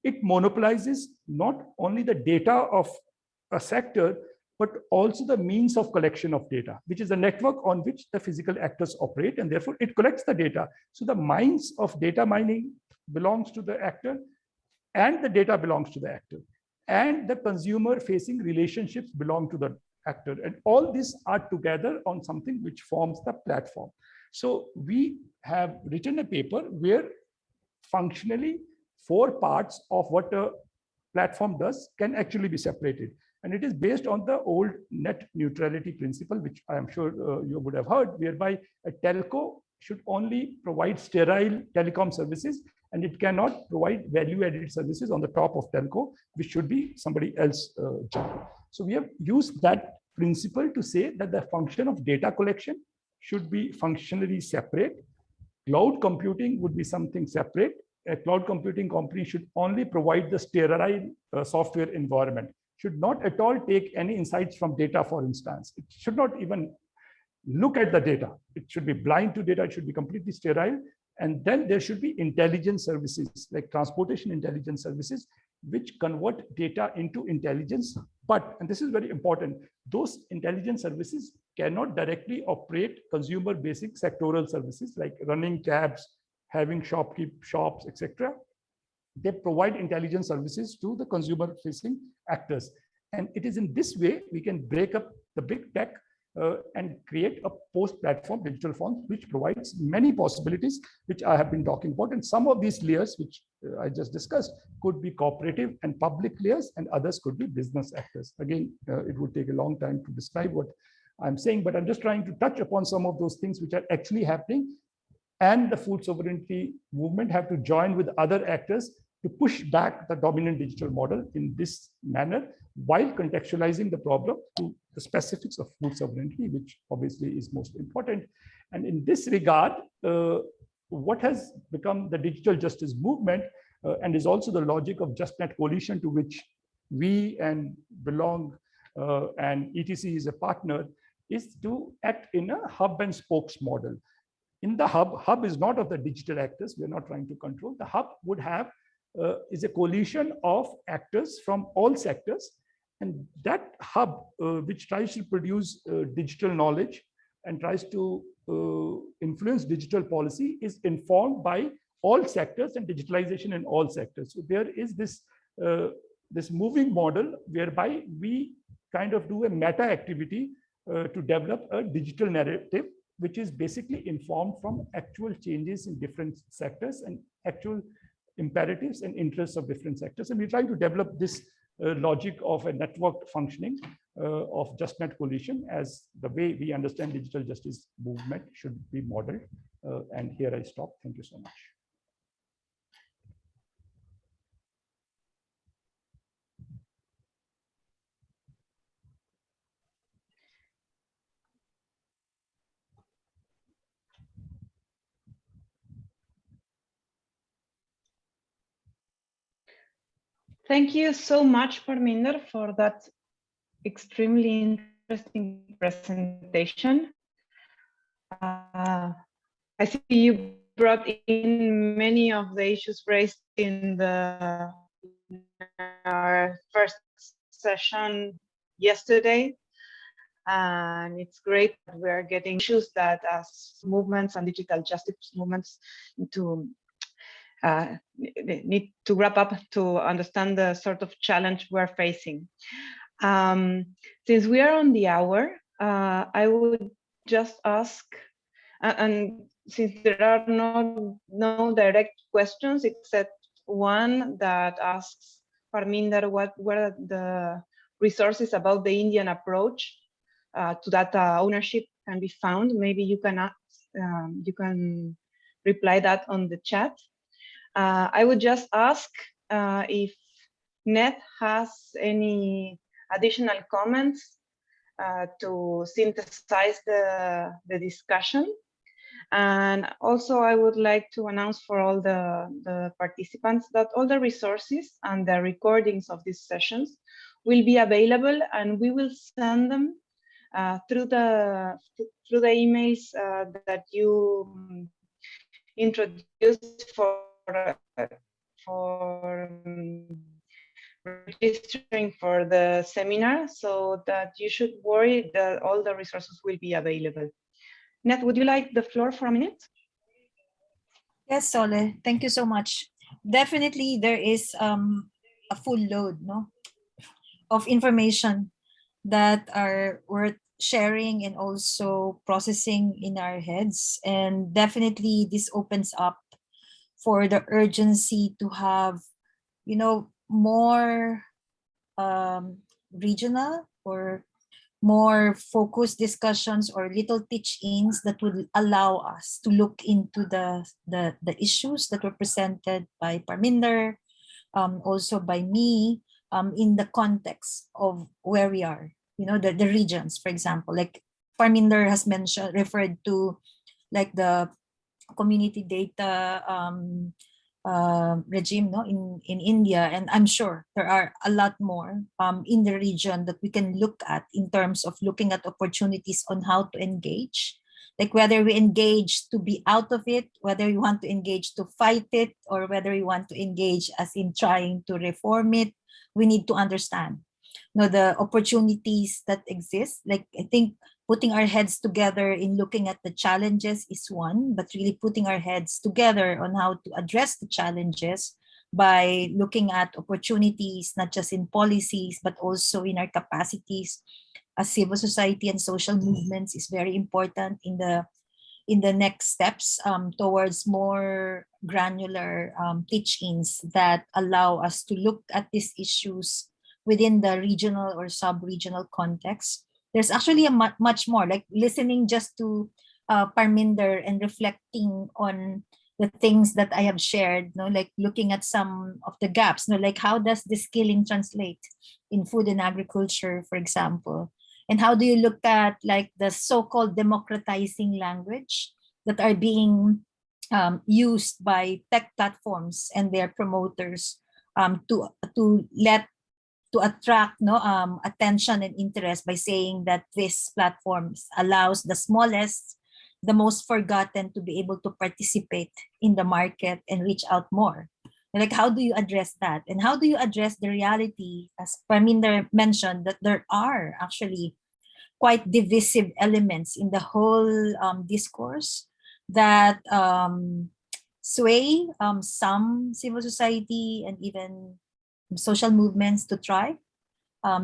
It monopolizes not only the data of a sector, but also the means of collection of data, which is a network on which the physical actors operate, and therefore it collects the data. So the means of data mining belongs to the actor, and the data belongs to the actor, and the consumer-facing relationships belong to the actor. And all these are together on something which forms the platform. So we have written a paper where functionally 4 parts of what a platform does can actually be separated. And it is based on the old net neutrality principle, which I am sure you would have heard, whereby a telco should only provide sterile telecom services and it cannot provide value-added services on the top of telco, which should be somebody else's job. So we have used that principle to say that the function of data collection should be functionally separate. Cloud computing would be something separate. A cloud computing company should only provide the sterile software environment, should not at all take any insights from data, for instance. It should not even look at the data. It should be blind to data. It should be completely sterile. And then there should be intelligence services, like transportation intelligence services, which convert data into intelligence. But, and this is very important, those intelligence services cannot directly operate consumer basic sectoral services like running cabs, having shops, etc. They provide intelligence services to the consumer facing actors. And it is in this way we can break up the big tech and create a post-platform digital form, which provides many possibilities, which I have been talking about. And some of these layers, which I just discussed, could be cooperative and public layers, and others could be business actors. Again, it would take a long time to describe what I'm saying, but I'm just trying to touch upon some of those things which are actually happening. And the food sovereignty movement have to join with other actors to push back the dominant digital model in this manner, while contextualizing the problem to the specifics of food sovereignty, which obviously is most important. And in this regard, what has become the digital justice movement and is also the logic of JustNet coalition, to which we and belong and ETC is a partner, is to act in a hub and spokes model. In the hub is not of the digital actors. We're not trying to control. The hub would have is a coalition of actors from all sectors. And that hub, which tries to produce digital knowledge and tries to influence digital policy, is informed by all sectors and digitalization in all sectors. So there is this, this moving model whereby we kind of do a meta activity to develop a digital narrative, which is basically informed from actual changes in different sectors and actual imperatives and interests of different sectors. And we're trying to develop this logic of a networked functioning of JustNet coalition as the way we understand digital justice movement should be modeled. And here I stop. Thank you so much. Thank you so much, Parminder, for that extremely interesting presentation. I see you brought in many of the issues raised in our first session yesterday. And it's great that we're getting issues that as movements and digital justice movements need to wrap up to understand the sort of challenge we're facing. Since we are on the hour, I would just ask, and since there are no direct questions except one that asks Parminder what were the resources about the Indian approach to data ownership can be found. Maybe you can reply that on the chat. I would just ask if Ned has any additional comments to synthesize the discussion. And also I would like to announce for all the participants that all the resources and the recordings of these sessions will be available, and we will send them through the emails that you introduced for registering for the seminar, so that you should worry that all the resources will be available. Nat, would you like the floor for a minute? Yes, Sole, thank you so much. Definitely there is a full load of information that are worth sharing and also processing in our heads. And definitely this opens up for the urgency to have, more regional or more focused discussions or little teach-ins that would allow us to look into the issues that were presented by Parminder, also by me, in the context of where we are, the regions, for example, like Parminder has referred to, like the community data regime, no, in India, and I'm sure there are a lot more in the region that we can look at in terms of looking at opportunities on how to engage, like whether we engage to be out of it, whether we want to engage to fight it, or whether we want to engage as in trying to reform it. We need to understand, the opportunities that exist. Like, I think putting our heads together in looking at the challenges is one, but really putting our heads together on how to address the challenges by looking at opportunities, not just in policies, but also in our capacities as civil society and social movements, is very important in the next steps towards more granular teach-ins that allow us to look at these issues within the regional or sub-regional context. There's actually a much more, like listening just to Parminder and reflecting on the things that I have shared, like looking at some of the gaps, like how does the skilling translate in food and agriculture, for example? And how do you look at like the so-called democratizing language that are being used by tech platforms and their promoters to attract attention and interest by saying that this platforms allows the smallest, the most forgotten to be able to participate in the market and reach out more. Like, how do you address that? And how do you address the reality, as Parminder mentioned, that there are actually quite divisive elements in the whole discourse that sway some civil society and even social movements to try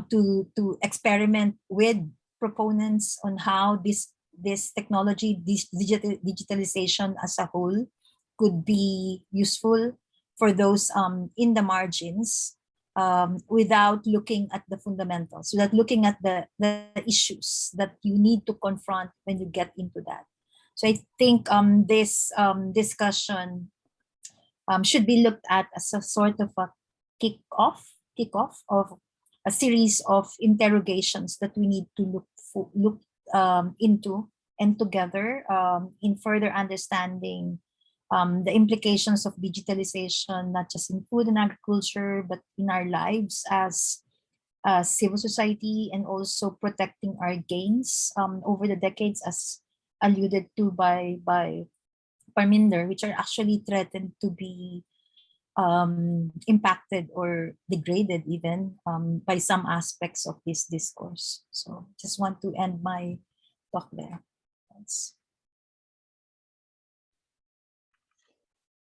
to experiment with proponents on how this technology, this digitalization as a whole, could be useful for those in the margins, without looking at the fundamentals, without looking at the issues that you need to confront when you get into that. So I think this discussion should be looked at as a sort of a kickoff of a series of interrogations that we need to look into and together in further understanding the implications of digitalization, not just in food and agriculture, but in our lives as civil society, and also protecting our gains over the decades, as alluded to by Parminder, which are actually threatened to be impacted or degraded even by some aspects of this discourse. So just want to end my talk there. Thanks.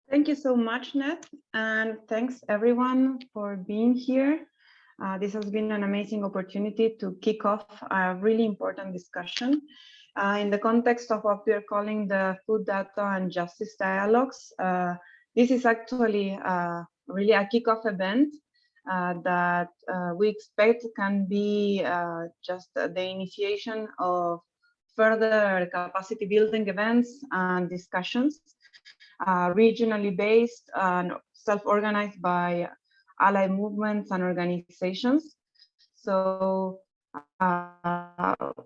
Thank you so much, Ned, and thanks everyone for being here. This has been an amazing opportunity to kick off a really important discussion in the context of what we are calling the food data and justice dialogues. This is actually really a kickoff event that we expect can be just the initiation of further capacity building events and discussions, regionally based and self-organized by allied movements and organizations. So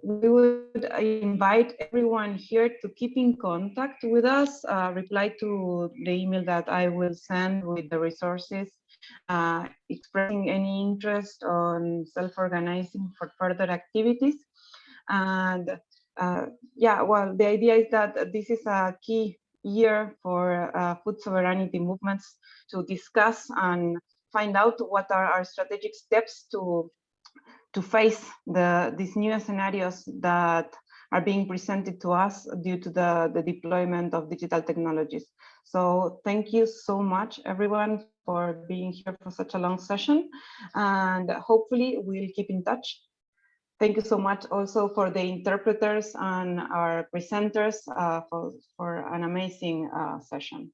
we would invite everyone here to keep in contact with us, reply to the email that I will send with the resources, expressing any interest on self-organizing for further activities. And yeah, well, the idea is that this is a key year for food sovereignty movements to discuss and find out what are our strategic steps to face these new scenarios that are being presented to us due to the deployment of digital technologies. So thank you so much, everyone, for being here for such a long session, and hopefully we'll keep in touch. Thank you so much also for the interpreters and our presenters for an amazing session.